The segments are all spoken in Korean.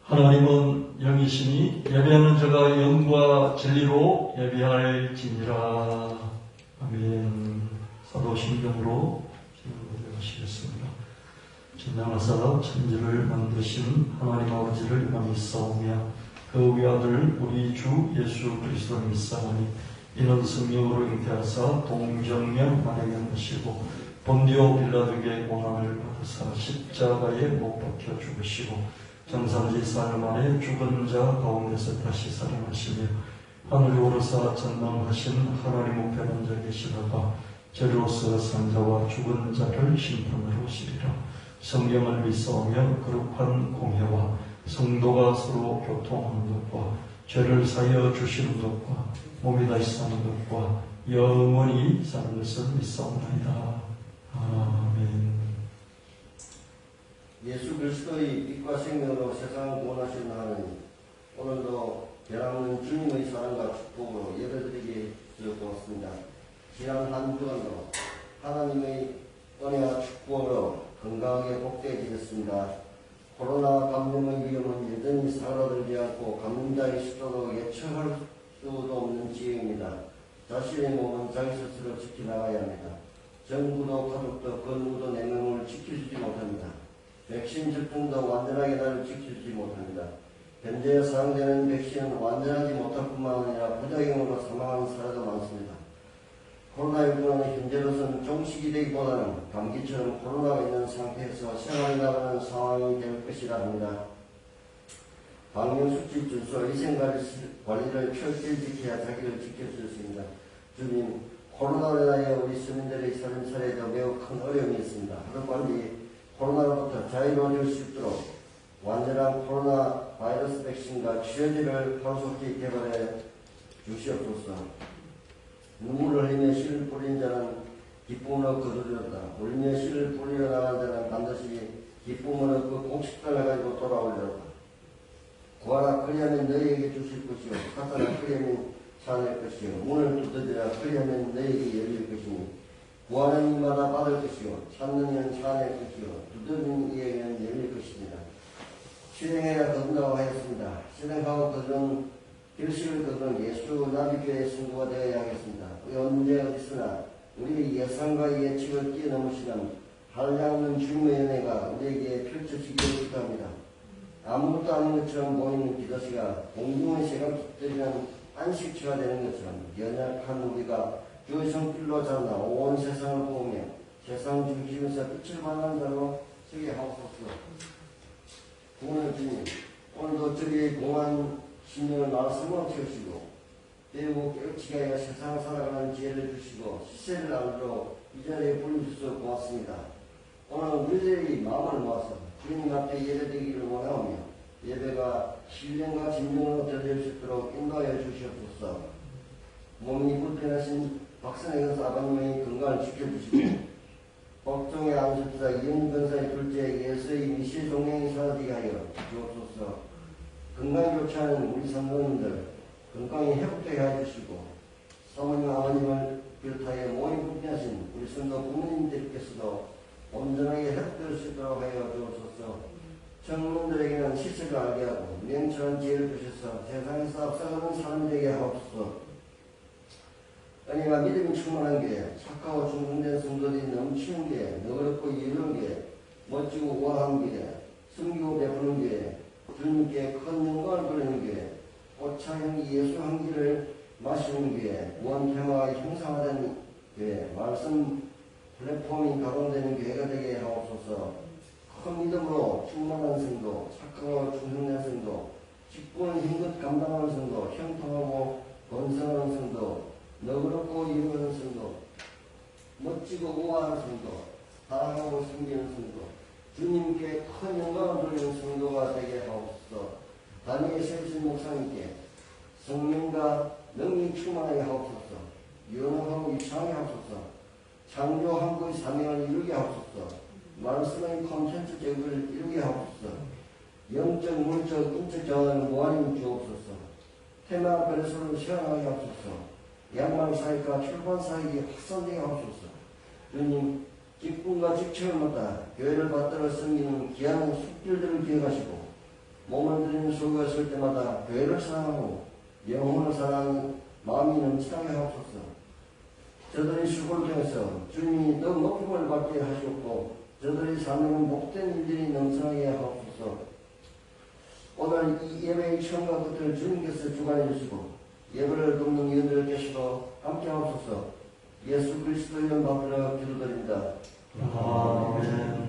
하나님은 영이시니 예배하는 자가 영과 진리로 예배할지니라. 아멘. 사도신경으로 기도하시겠습니다. 전능하사 천지를 만드신 하나님 아버지를 믿사오며 그 외아들 우리 주 예수 그리스도를 믿사오니 이는 성령으로 잉태하사 동정명 만행한 것이고 본디오 빌라도에게 고난을 받으사 십자가에 못 박혀 죽으시고 장사지 사흘 만에 죽은 자 가운데서 다시 살아나시며 하늘에 오르사 전능하신 하나님 우편에 앉아 계시다가 저리로서 산자와 죽은 자를 심판하러 오시리라. 성경을 믿사오며 거룩한 공회와 성도가 서로 교통하는 것과 죄를 사하여 주시는 것과 몸이 다시 사는 것과 영원히 사는 것을 믿사옵나이다. 아멘. 예수 그리스도의 빛과 생명으로 세상을 구원하신 하나님, 오늘도 변함없는 주님의 사랑과 축복으로 예배드리게 주여 고맙습니다. 지난 한 주간도 하나님의 은혜와 축복으로 건강하게 복되어지겠습니다. 코로나 감염의 위험은 여전히 사그라들지 않고 감염자의 수도도 예측할 수도 없는 지경입니다. 자신의 몸은 자기 스스로 지켜나가야 합니다. 정부도 가족도 건물도 내명을 지켜주지 못합니다. 백신 접종도 완전하게 나를 지켜주지 못합니다. 현재 사용되는 백신은 완전하지 못할 뿐만 아니라 부작용으로 사망하는 사례도 많습니다. 코로나19는 현재로서는 종식이 되기보다는 감기처럼 코로나가 있는 상태에서 생활이 나가는 상황이 될 것이라 합니다. 방역수칙 준수, 위생관리를 철저히 지켜야 자기를 지킬 수 있습니다. 주님, 코로나로 인하여 우리 시민들의 살림살이에도 매우 큰 어려움이 있습니다. 하루빨리 코로나로부터 자유로워질 수 있도록 완전한 코로나 바이러스 백신과 치료제를 하루속히 개발해 주시옵소서. 눈물을 흘리며 씨를 뿌린 자는 기쁨으로 거두리로다. 울며 씨를 뿌리러 나간 자는 반드시 기쁨으로 그 곡식단을 가지고 돌아오리로다. 구하라 그리하면 너희에게 주실 것이요 찾아라 그리하면 찾을 것이요 문을 두드리라 그리하면 너희에게 열릴 것이니 구하는 이마다 받을 것이요 찾는 이는 찾을 것이요 두드리는 이에게는 열릴 것입니다. 실행해야 거둔다고 하였습니다. 실행하고 거둔 결실을 거둔 예수 나비교회의 성도가 되어야 하겠습니다. 언제 어디서나 우리의 예상과 예측을 뛰어넘으시는 한량없는 주님의 은혜가 우리에게 펼쳐지기를 기도합니다. 아무것도 아닌 것처럼 보이는 기도시가 공중의 새가 깃들이는 안식처가 되는 것처럼 연약한 우리가 주의 손길로 자라 온 세상을 보며 세상 중심에서 빛을 발하는 자로 서게 하옵소서. 구원의 주님, 오늘도 저희의 공한 신령을 말씀으로 채우시고 배우고 깨우치게 하여 세상을 살아가는 지혜를 주시고 시세를 알도록 이 자리에 불러주셔서 고맙습니다. 오늘 우리들의 마음을 모아서 주님 앞에 예배되기를 원하오며 예배가 신령과 진정으로 드릴 수 있도록 인도하여 주시옵소서. 몸이 불편하신 박선혜 권사 아버님의 건강을 지켜주시고 법정의 안수자 이은희 권사의 둘째 예수의 미실 동행이 사라지게 하여 주옵소서. 건강이 좋지 않은 우리 성도님들 건강이 회복되게 해주시고 사모님 아버님을 비롯하여 몸이 불편하신 우리 성도 부모님들께서도 온전하게 회복될 수 있도록 하여 주옵소서. 청문들에게는 실체를 알게 하고 명철한 지혜를 주셔서 세상에서 앞서가는 사람이 되게 하옵소서. 은혜와 믿음이 충만한 게 착하고 충성된 성도들이 넘치는 게 너그럽고 이르는 게 멋지고 우아한 게 숨기고 베푸는 게 주님께 큰 영광을 돌리는 게 꽃차향 예수 향기를 마시는 게 무한테마가 형상화된 게 말씀 플랫폼이 가동되는 교회가 되게 하옵소서. 큰 믿음으로 충만한 성도, 착하고 충성된 성도, 직분을 힘껏 감당하는 성도, 형통하고 번성하는 성도, 너그럽고 이루는 성도, 멋지고 우아한 성도, 사랑하고 섬기는 성도, 주님께 큰 영광을 돌리는 성도가 되게 하옵소서. 다니엘 세우신 목사님께 성령과 능력이 충만하게 하옵소서. 유능하고 유창하게 하옵소서. 창조 한국의 사명을 이루게 하옵소서. 말씀의 콘텐츠 제국을 이루게 하옵소서. 영적, 물적, 인적 자원을 무한히 주옵소서. 테마 별소를 시원하게 하옵소서. 양말 사역과 출판 사역이 확산되게 하옵소서. 주님, 기쁨과 직책을마다 교회를 받들어 섬기는 귀한 숙들들을 기억하시고 몸을 드리는 수고가 있을 때마다 교회를 사랑하고 영혼을 사랑하는 마음이 넘치게 하옵소서. 저들의 수고를 통해서 주님이 더 높임을 받게 하시옵고 저들의 삶에는 복된 일들이 넘쳐나게 하옵소서. 오늘 이 예배의 처음과 끝을 주님께서 주관해 주시고 예배를 돕는 이원들 계시고 함께 하옵소서. 예수 그리스도의 이름 받들어 기도드립니다. 아멘.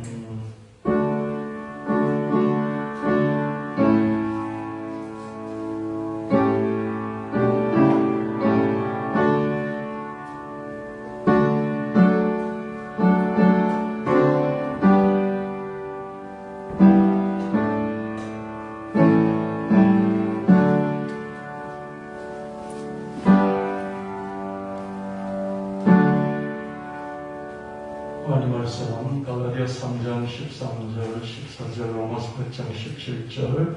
하나님 말씀 갈라디아 3장 13절 14절 로마서 8장 17절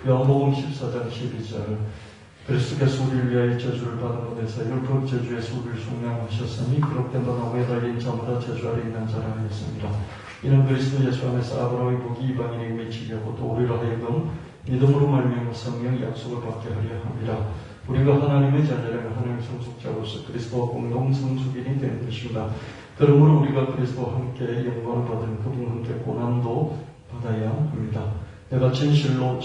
요한복음 14장 12절 그리스도께서 우리를 위하여 저주를 받은 것에서 율법 저주에서 우리를 속량하셨으니 그렇게 너나 왜 달린 자마다 저주 아래 있는 자라 하였습니다. 이는 그리스도 예수 안에서 아브라함의 복이 이방인에게 미치게 하고 또 우리로 하여금 믿음으로 말미암아 성령 약속을 받게 하려 합니다. 우리가 하나님의 자녀라면 하나님의 성숙자로서 그리스도와 공동 성숙인이 되는 것입니다. 그러므로 우리가 그리스도와 함께 영광을 받은 그분 함께 고난도 받아야 합니다. 내가 진실로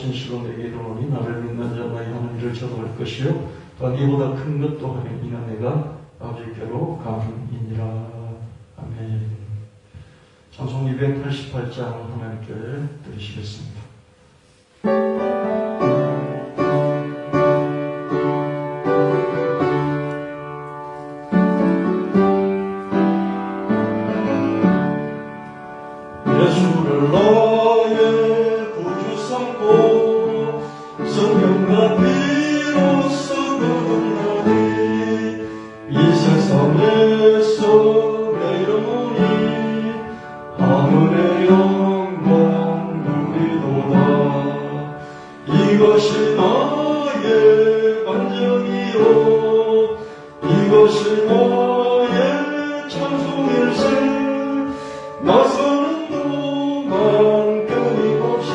내게 이르노니 나를 믿는 자 나의 하는 일을 저도 할 것이요 또한 이보다 큰 것도 하니 이는 내가 아버지께로 감이니라. 아멘. 찬송 288장 하나님께 드리시겠습니다. 예수를 나의 구주 삼고 성령과 피로써 거듭나니 이 세상에서 내 이름이 하늘의 영광 누리도다. 이것이 나의 간증이요 이것이 나의 찬송일세. 나서는 동안 끊임없이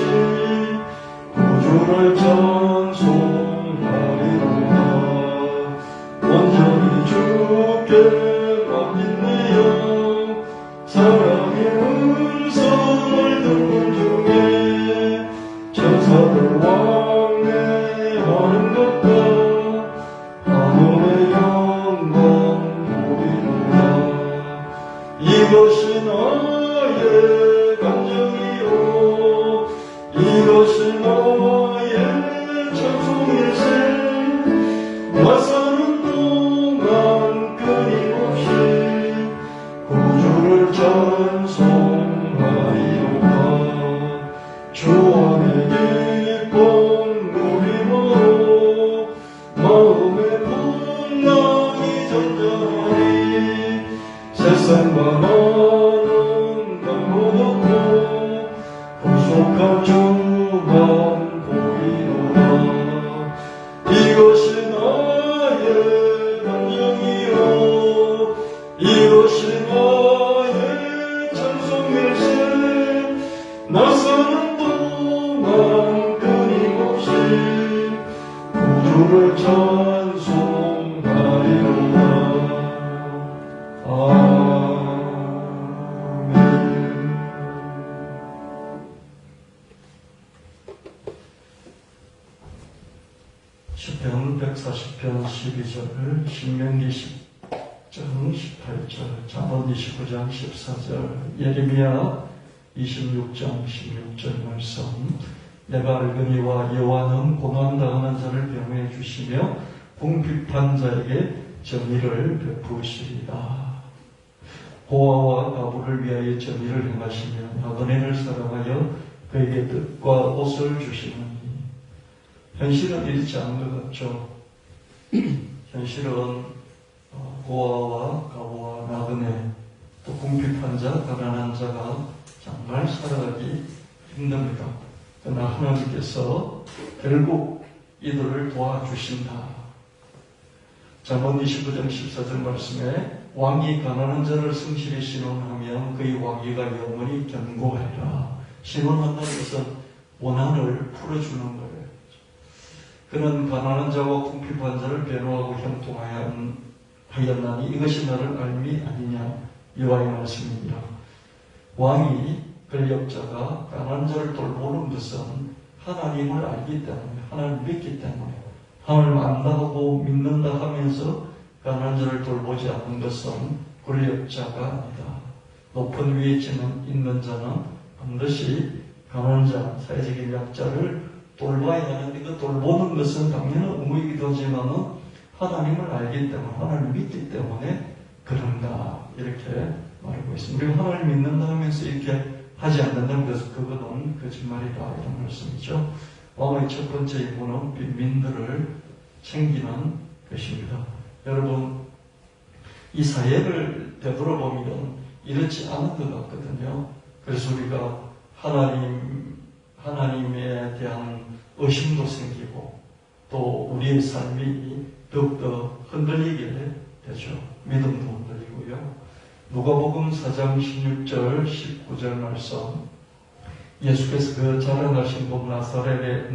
구주를 찬송하리로다. 온전히 주께 맡긴 내 영 사랑의 음성을 듣는 중에 천사들 왕래하는 것과 하늘의 영광 보리로다. 이것이 나의 감정이요 이것이 나의 찬송일세. 나 사는 동안 끊임없이 구주를 찬송하리로다. 주 안에 기쁨 누림으로 마음의 풍랑이 잔잔하니 세상과 나는 남못 없고 구속한 주만 보이노라. 이것이 나의 감정이요 이것이 나의 찬송일세. 나 사는 동안 끊임없이 구주를 찬송하리로다. 시편 140편 12절, 신명기 10장 18절, 잠언 29장 14절, 예레미야 26장 16절 말씀. 내가 알거니와 여호와는 고난당하는 자를 병해 주시며 궁핍한 자에게 정의를 베푸시리라. 고아와 가부를 위하여 정의를 행하시며 나그네를 사랑하여 그에게 뜻과 옷을 주시느니. 현실은 이렇지 않은 것 같죠. 현실은 고아와 가부와 나그네 또 궁핍한 자, 가난한 자가 정말 살아가기 힘듭니다. 그러나 하나님께서 결국 이들을 도와주신다. 잠언 29장 14절 말씀에 왕이 가난한 자를 성실히 신원하면 그의 왕위가 영원히 견고하리라. 신원한다는 것은 원한을 풀어주는 거예요. 그는 가난한 자와 궁핍한 자를 변호하고 형통하였나니 이것이 너를 알미 아니냐 여호와의 말씀이니라. 왕이 권력자가 가난한 자를 돌보는 것은 하나님을 알기 때문에, 하나님을 믿기 때문에, 하나님을 안다고 믿는다 하면서 가난한 자를 돌보지 않는 것은 권력자가 아니다. 높은 위에 있는 자는 반드시 가난한 자, 사회적인 약자를 돌봐야 하는데, 그 돌보는 것은 당연한 의무이기도 하지만은 하나님을 알기 때문에, 하나님을 믿기 때문에 그런다. 이렇게 말하고 있습니다. 우리가 하나님을 믿는다 하면서 이렇게 하지 않는다는 것은 그거는 거짓말이다. 이런 말씀이죠. 왕의 첫 번째 임무는 빈민들을 챙기는 것입니다. 여러분, 이 사회를 되돌아보면 이렇지 않은 것 같거든요. 그래서 우리가 하나님에 대한 의심도 생기고 또 우리의 삶이 더욱더 흔들리게 되죠. 믿음도 흔들리고요. 누가복음 4장 16절 19절 말씀, 예수께서 그 자라나신 곳 나사렛에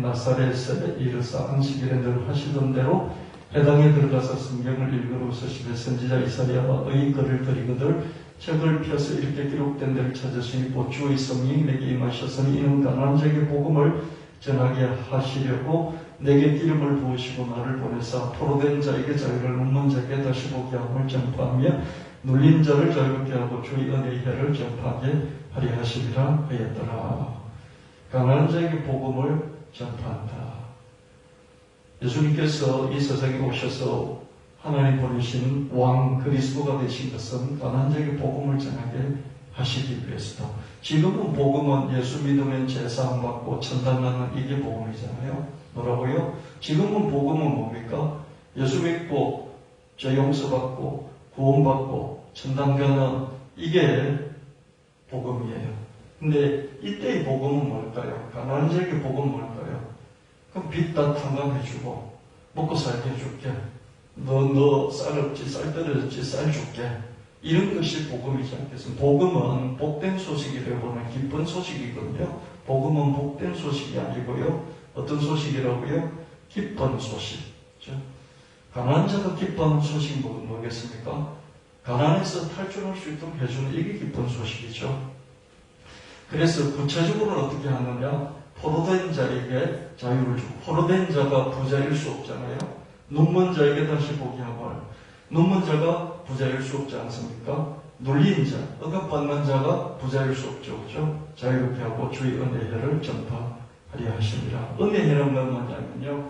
이르사 안식일에 늘 하시던 대로 회당에 들어가서 성경을 읽으로서시되 선지자 이사야와 의글을 드리거들 책을 펴서 이렇게 기록된 데를 찾으시니 곧 주의 성령이 내게 임하셨으니 이는 가난한 자에게 복음을 전하게 하시려고 내게 기름을 부으시고 나를 보내사 포로된 자에게 자유를, 눈먼 자에게 다시 보게 함을 전파하며 눌린 자를 자유롭게 하고 주의 은혜의 해를 전파하게 하려 하시리라 하였더라. 가난한 자에게 복음을 전파한다. 예수님께서 이 세상에 오셔서 하나님 보내신 왕 그리스도가 되신 것은 가난한 자에게 복음을 전하게 하시기 위해서다. 지금은 복음은 예수 믿으면 제사함 받고 천당 가는 이게 복음이잖아요. 뭐라고요? 지금은 복음은 뭡니까? 예수 믿고 죄 용서받고 구원받고 천당 가는 이게 복음이에요. 근데 이때의 복음은 뭘까요? 가난한 자에게 복음은 뭘까요? 그럼 빚 다 탕감해주고 먹고 살게 해줄게. 너 쌀 없지, 쌀 떨어졌지, 쌀 줄게. 이런 것이 복음이지 않겠습니까? 복음은 복된 소식이라고 보면 기쁜 소식이거든요. 복음은 복된 소식이 아니고요. 어떤 소식이라고요? 기쁜 소식. 그렇죠? 가난한 자가 기쁜 소식이 뭐겠습니까? 가난에서 탈출할 수 있도록 해주는 이게 기쁜 소식이죠. 그래서 구체적으로는 어떻게 하느냐? 포로된 자에게 자유를 주고, 포로된 자가 부자일 수 없잖아요. 눈먼 자에게 다시 보게 하고, 눈먼 자가 부자일 수 없지 않습니까? 눌린 자, 억압받는 자가 부자일 수 없죠. 그죠? 자유롭게 하고 주의 은혜를 전파하려 하시니라. 은혜라는 건 뭐냐면요.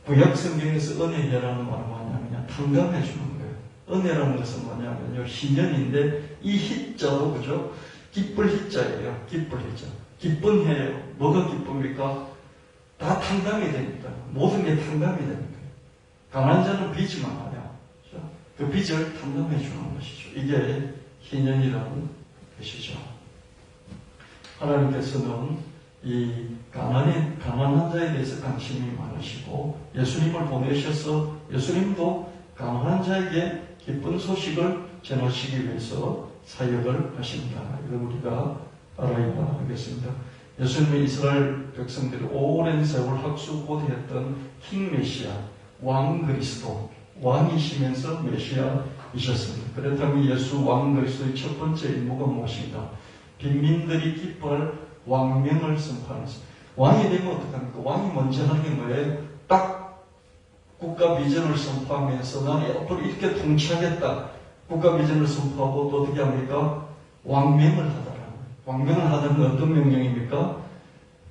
구약 성경에서 은혜라는 말은 뭐냐면요. 탕감해 주는 거예요. 은혜라는 것은 뭐냐면요. 희년인데 이 희자도 그죠? 기쁠 희자예요. 기쁠 희자. 기쁜 해예요. 뭐가 기쁩니까? 다 탕감이 됩니다. 모든 게 탕감이 됩니다. 가난한 자는 빚만 하냐. 그 빚을 탕감해 주는 것이죠. 이게 희년이라는 것이죠. 하나님께서는 이 가난한 자에 대해서 관심이 많으시고 예수님을 보내셔서 예수님도 가난한 자에게 기쁜 소식을 전하시기 위해서 사역을 하십니다. 이걸 우리가 알아야 하겠습니다. 예수님이 이스라엘 백성들이 오랜 세월 학수고대했던 킹 메시아, 왕 그리스도, 왕이시면서 메시아이셨습니다. 그렇다면 예수 왕 그리스도의 첫 번째 임무가 무엇인가? 빈민들이 기뻐할 왕명을 선포하는 것입니다. 왕이 되면 어떡합니까? 왕이 먼저 하는 게 뭐예요? 딱 국가 비전을 선포하면서 나는 앞으로 이렇게 통치하겠다. 국가 비전을 선포하고 또 어떻게 합니까? 왕명을 하더라. 왕명을 하는 건 어떤 명령입니까?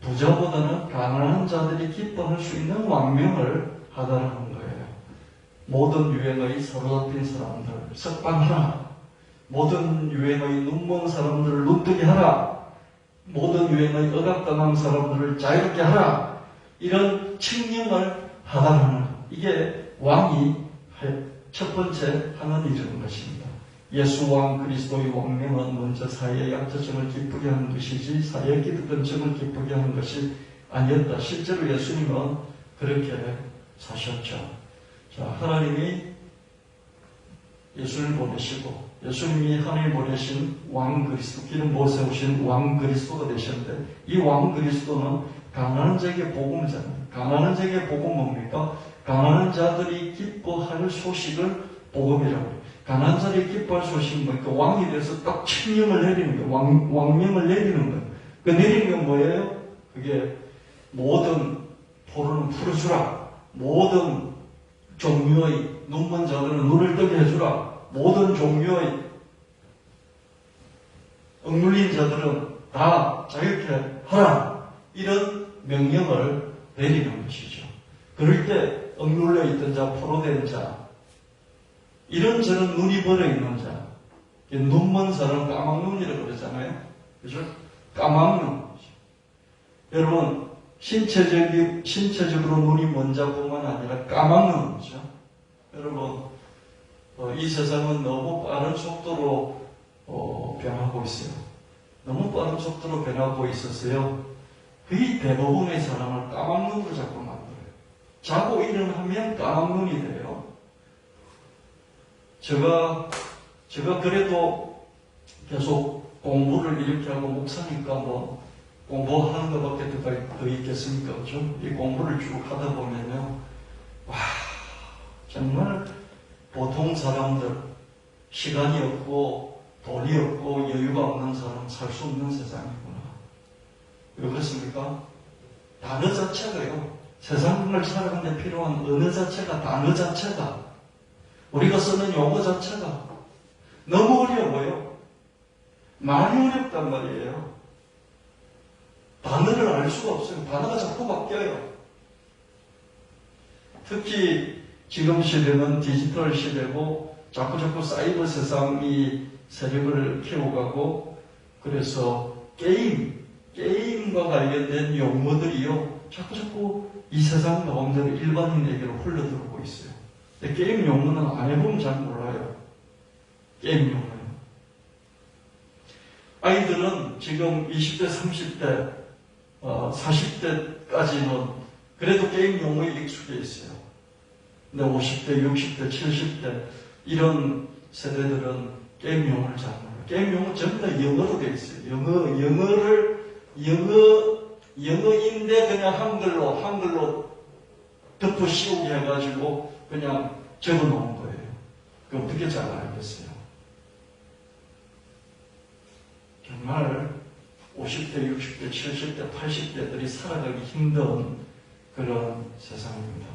부자보다는 가난한 자들이 기뻐할 수 있는 왕명을 하더라는 거예요. 모든 유행의 사로잡힌 사람들 석방하라. 모든 유행의 눈먼 사람들을 눈뜨게 하라. 모든 유행의 억압당한 사람들을 자유롭게 하라. 이런 칙령을 하다라는 이게 왕이 첫 번째 하는 일인 것입니다. 예수 왕 그리스도의 왕명은 먼저 사회의 약자층을 기쁘게 하는 것이지 사회의 기득권층을 기쁘게 하는 것이 아니었다. 실제로 예수님은 그렇게 사셨죠. 자, 하나님이 예수를 보내시고 예수님이 하늘 보내신 왕 그리스도, 기름 부어 세우신 왕 그리스도가 되셨는데, 이 왕 그리스도는 가난한 자에게 복음이잖아요. 가난한 자에게 복음 뭡니까? 가난한 자들이 기뻐할 소식을 복음이라고 해요. 가난한 자들이 기뻐할 소식은 뭐니까? 왕이 돼서 딱 칙령을 내리는 거예요. 왕명을 내리는 거예요. 그 내리는 건 뭐예요? 그게 모든 포로는 풀어주라. 모든 종류의 눈먼 자들은 눈을 뜨게 해주라. 모든 종류의 억눌린 자들은 다 자유케 하라. 이런 명령을 내리는 것이죠. 그럴 때 억눌려 있던 자, 포로된 자, 이런저런 눈이 벌어 있는 자, 눈먼 사람은 까막눈이라고 그러잖아요. 그죠? 까막눈. 여러분, 신체적으로 눈이 먼 자뿐만 아니라 까막눈이죠. 여러분, 이 세상은 너무 빠른 속도로 변하고 있어요. 너무 빠른 속도로 변하고 있어서요. 거의 대부분의 사람을 까막눈으로 자꾸 만들어요. 자고 일어나면 까막눈이 돼요. 제가 그래도 계속 공부를 이렇게 하고 목사니까 뭐 공부하는 것밖에 더 있겠습니까? 그죠? 이 공부를 쭉 하다 보면요. 와, 정말 보통 사람들, 시간이 없고 돈이 없고 여유가 없는 사람 살 수 없는 세상이구나. 왜 그렇습니까? 단어 자체가요. 세상을 살아가는 데 필요한 언어 자체가, 단어 자체가, 우리가 쓰는 용어 자체가 너무 어려워요. 많이 어렵단 말이에요. 단어를 알 수가 없어요. 단어가 자꾸 바뀌어요. 특히 지금 시대는 디지털 시대고 자꾸 사이버 세상이 세력을 키워가고, 그래서 게임과 관련된 용어들이요. 자꾸 이 세상 가운데로 일반인에게로 흘러들어오고 있어요. 근데 게임 용어는 안 해보면 잘 몰라요. 게임 용어는. 아이들은 지금 20대, 30대, 40대까지는 그래도 게임 용어에 익숙해 있어요. 근데 50대, 60대, 70대 이런 세대들은 게임 용어를 잘 몰라요. 게임 용어 전부 다 영어로 돼 있어요. 영어인데 그냥 한글로 덮어 씌우게 해가지고 그냥 적어 놓은 거예요. 그 어떻게 잘 알겠어요? 정말 50대, 60대, 70대, 80대들이 살아가기 힘든 그런 세상입니다.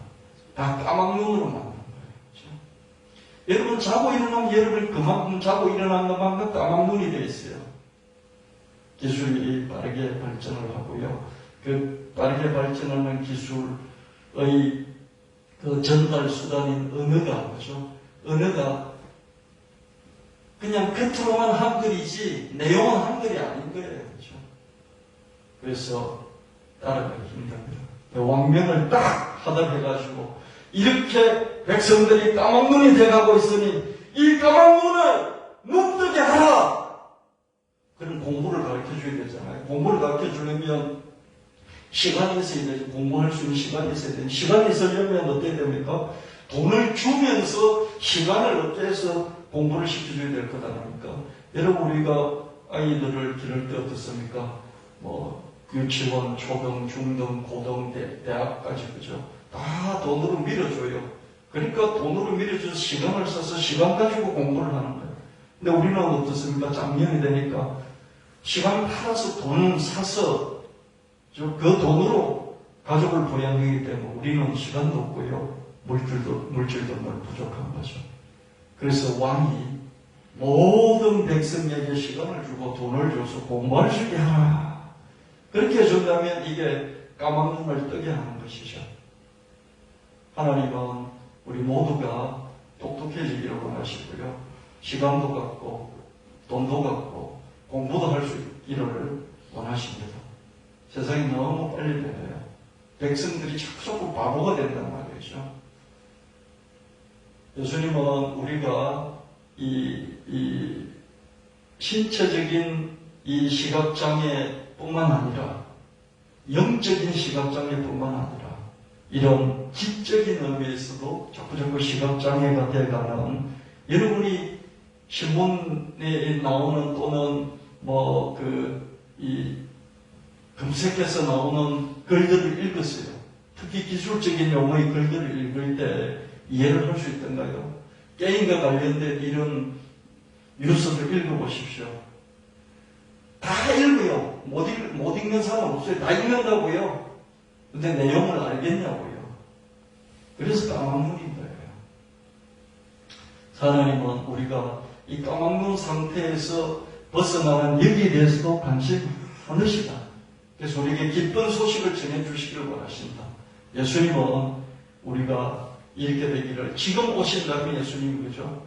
다 까막눈으로 만든 거예요. 그렇죠? 여러분, 자고 일어나면 여러분 그만큼 자고 일어난 것만큼 까막눈이 되어 있어요. 기술이 빠르게 발전을 하고요. 그 빠르게 발전하는 기술의 그 전달 수단인 언어가, 그죠? 언어가 그냥 겉으로만 한글이지 내용은 한글이 아닌 거예요. 그렇죠? 그래서 따라가기 힘듭니다. 왕명을 딱 하답해가지고 이렇게 백성들이 까막눈이 돼가고 있으니 이 까막눈을 눈뜨게 하라! 그런 공부를 가르쳐줘야 되잖아요. 공부를 가르쳐주려면 시간이 있어야 되죠. 공부할 수 있는 시간이 있어야 되죠. 시간이 있으려면 어떻게 됩니까? 돈을 주면서 시간을 어떻게 해서 공부를 시켜줘야 될 것 아닙니까? 여러분, 우리가 아이들을 기를 때 어떻습니까? 유치원, 초등, 중등, 고등, 대학까지, 그죠? 다 돈으로 밀어줘요. 그러니까 돈으로 밀어줘서 시간을 써서 시간 가지고 공부를 하는 거예요. 근데 우리는 어떻습니까? 작년이 되니까 시간 팔아서 돈 사서 그 돈으로 가족을 부양하기 때문에 우리는 시간도 없고요. 물질도 늘 부족한 거죠. 그래서 왕이 모든 백성에게 시간을 주고 돈을 줘서 공부할 수 있게 하라. 그렇게 해준다면 이게 까막눈을 뜨게 하는 것이죠. 하나님은 우리 모두가 똑똑해지기를 원하시고요. 시간도 갖고 돈도 갖고 공부도 할 수 있기를 원하십니다. 세상이 너무 빨리 변해요. 백성들이 자꾸 바보가 된단 말이죠. 예수님은 우리가 이 신체적인 이 시각장애뿐만 아니라 영적인 시각장애뿐만 아니라 이런 지적인 의미에서도 자꾸 시각장애가 되어가는, 여러분이 신문에 나오는 또는 이 검색해서 나오는 글들을 읽었어요. 특히 기술적인 용어의 글들을 읽을 때 이해를 할 수 있던가요? 게임과 관련된 이런 뉴스들 읽어보십시오. 다 읽어요. 못 읽는 사람 없어요. 다 읽는다고요. 근데 내용을 알겠냐고요. 그래서 까막눈인 거예요. 하나님은 우리가 이 까막눈 상태에서 벗어나는 여기에 대해서도 관심 많으시다. 그래서 우리에게 기쁜 소식을 전해주시기를 원하신다. 예수님은 우리가 이렇게 되기를, 지금 오신다면 예수님이 그죠?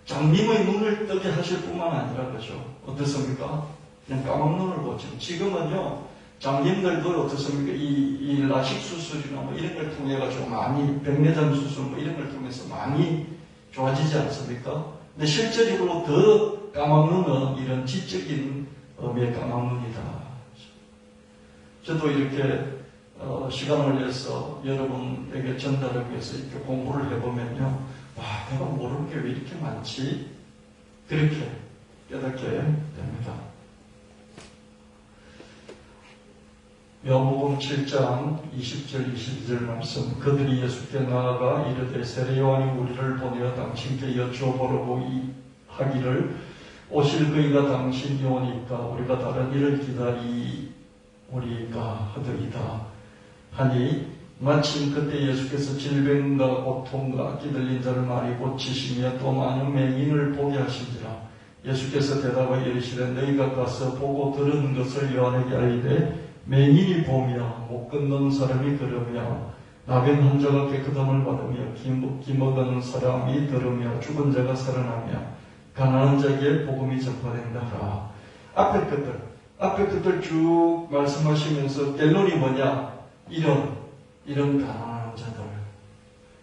장님의 눈을 뜨게 하실 뿐만 아니라 그죠? 어떻습니까? 그냥 까막눈을 보죠. 지금은요, 장님들도 어떻습니까? 이 라식 수술이나 이런 걸 통해 가지고 많이, 백내장 수술 이런 걸 통해서 많이 좋아지지 않습니까? 근데 실제적으로 더 까막눈은 이런 지적인 의미의 까막눈이다. 저도 이렇게 시간을 내서 여러분에게 전달하기 위해서 이렇게 공부를 해보면요, 와, 내가 모르는 게 왜 이렇게 많지? 그렇게 깨닫게 됩니다. 요한복음 7장 20절 22절 말씀, 그들이 예수께 나아가 이르되 세례요한이 우리를 보내어 당신께 여쭈어보려고 하기를 오실 그이가 당신이 오니까 우리가 다른 일을 기다리오리까 하더이다 하니, 마침 그때 예수께서 질병과 고통과 악기 들린 자를 많이 고치시며 또 많은 맹인을 보게 하신지라. 예수께서 대답하여 이르시되 너희가 가서 보고 들은 것을 요한에게 알리되 맹인이 보며 못 걷는 사람이 걸으며 나병 환자가 깨끗함을 받으며 기먹은 사람이 들으며 죽은 자가 살아나며 가난한 자에게 복음이 전파된다라. 앞에 것들 쭉 말씀하시면서 결론이 뭐냐? 이런 가난한 자들,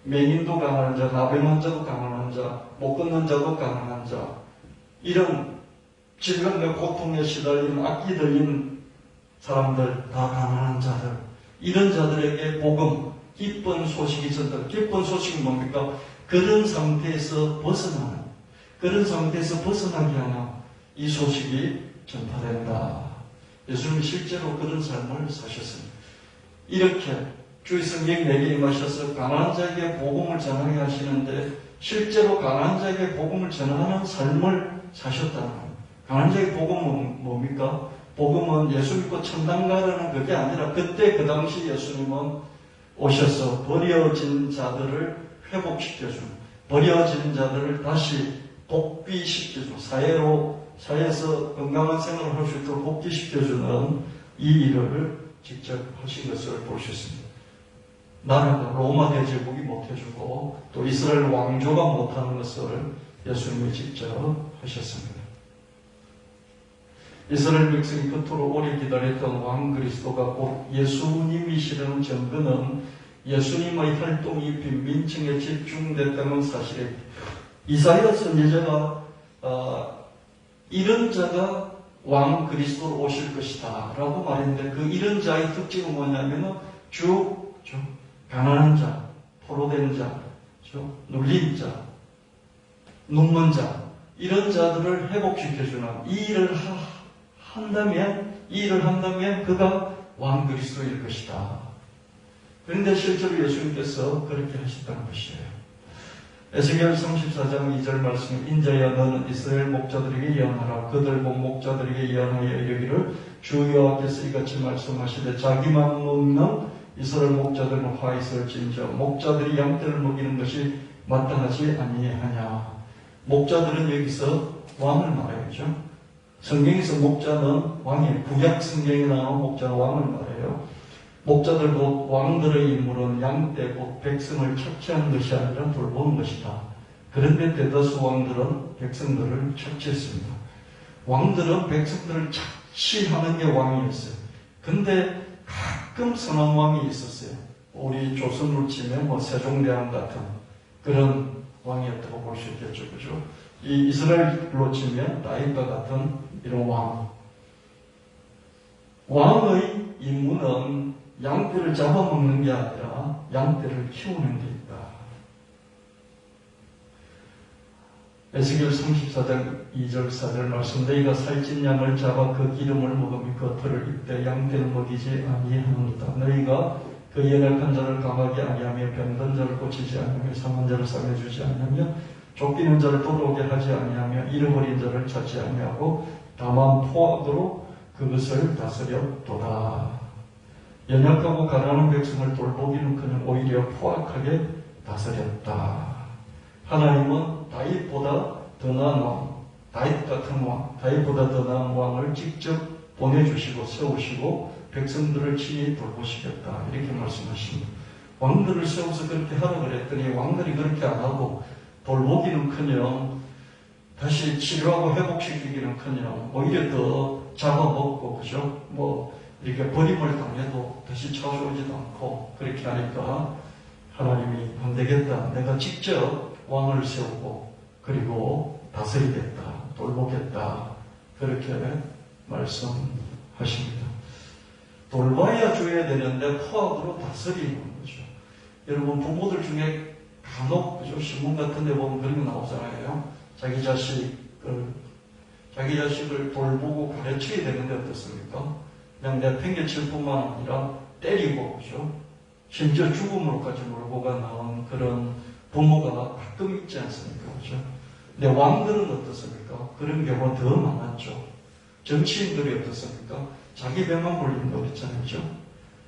맹인도 가난한 자, 나병 환자도 가난한 자, 못 걷는 자도 가난한 자, 이런 질병과 고통에 시달린 악기 들린 사람들, 다 가난한 자들, 이런 자들에게 복음, 기쁜 소식이 전달. 기쁜 소식은 뭡니까? 그런 상태에서 벗어나게 하는 이 소식이 전파된다. 예수님이 실제로 그런 삶을 사셨습니다. 이렇게 주의 성령 내게 임하셔서 가난한 자에게 복음을 전하게 하시는데, 실제로 가난한 자에게 복음을 전하는 삶을 사셨다는 거예요. 가난한 자에게 복음은 뭡니까? 복음은 예수 믿고 천당 가라는 그게 아니라, 그때 그 당시 예수님은 오셔서 버려진 자들을 회복시켜주는, 버려진 자들을 다시 복귀시켜주는, 사회에서 건강한 생활을 할 수 있도록 복귀시켜주는 이 일을 직접 하신 것을 볼 수 있습니다. 나라가 로마 대제국이 못해주고 또 이스라엘 왕조가 못하는 것을 예수님이 직접 하셨습니다. 이스라엘 백성이 그토록 오래 기다렸던 왕 그리스도가 곧 예수님이시라는 증거는 예수님의 활동이 빈민층에 집중됐다는 사실에, 이사야 선지자가 이런 자가 왕 그리스도로 오실 것이다 라고 말했는데, 그 이런 자의 특징은 뭐냐면 가난한 자, 포로된 자, 눌린 자, 눕는 자, 이런 자들을 회복시켜주는 이 일을 한다면 그가 왕 그리스도일 것이다. 그런데 실제로 예수님께서 그렇게 하셨다는 것이에요. 에스겔 34장 2절 말씀, 인자야 너는 이스라엘 목자들에게 예언하라. 그들 목자들에게 예언하여 이르기를 주 여호와께서 이같이 말씀하시되 자기만 먹는 이스라엘 목자들은 화 있을진저 목자들이 양떼를 먹이는 것이 마땅하지 아니하냐. 목자들은 여기서 왕을 말해야죠. 성경에서 목자는 왕이에요. 구약 성경에 나오는 목자는 왕을 말해요. 목자들 곧 왕들의 임무는 양떼 곧 백성을 착취하는 것이 아니라 돌보는 것이다. 그런데 대다수 왕들은 백성들을 착취했습니다. 왕들은 백성들을 착취하는 게 왕이었어요. 근데 가끔 선한 왕이 있었어요. 우리 조선으로 치면 세종대왕 같은 그런 왕이었다고 볼 수 있겠죠. 그죠? 이 이스라엘로 치면 다윗과 같은 이런 왕. 왕의 임무는 양떼를 잡아먹는 게 아니라 양떼를 키우는 게 있다. 에스겔 34장 2절 4절 말씀, 너희가 살찐 양을 잡아 그 기름을 먹으며 그 털을 입되 양떼를 먹이지 아니하노니라. 너희가 그 연약한 자를 강하게 아니하며 병든 자를 고치지 아니하며 상한 자를 싸매주지 아니하며 쫓기는 자를 돌아오게 하지 아니하며 잃어버린 자를 찾지 아니하고 다만 포악으로 그것을 다스렸도다. 연약하고 가난한 백성을 돌보기는커녕 오히려 포악하게 다스렸다. 하나님은 다윗보다 더 나은 왕, 다윗 같은 왕, 다윗보다 더 나은 왕을 직접 보내주시고 세우시고 백성들을 친히 돌보시겠다, 이렇게 말씀하십니다. 왕들을 세워서 그렇게 하라 그랬더니 왕들이 그렇게 안 하고 돌보기는커녕 다시 치료하고 회복시키기는커녕 오히려 더 잡아먹고, 그죠? 이렇게 버림을 당해도 다시 찾아오지도 않고 그렇게 하니까 하나님이 안 되겠다, 내가 직접 왕을 세우고 그리고 다스리겠다, 돌보겠다, 그렇게 말씀하십니다. 돌봐야 줘야 되는데 포악으로 다스리는 거죠. 여러분, 부모들 중에 간혹, 그죠? 신문 같은 데 보면 그런 거 나오잖아요. 자기 자식을 돌보고 가르쳐야 되는데 어떻습니까? 그냥 내가 팽개칠 뿐만 아니라 때리고, 그죠? 심지어 죽음으로까지 몰고가 나온 그런 부모가 가끔 있지 않습니까? 그죠? 근데 왕들은 어떻습니까? 그런 경우가 더 많았죠. 정치인들이 어떻습니까? 자기 배만 불린다고 그랬잖아요. 그죠?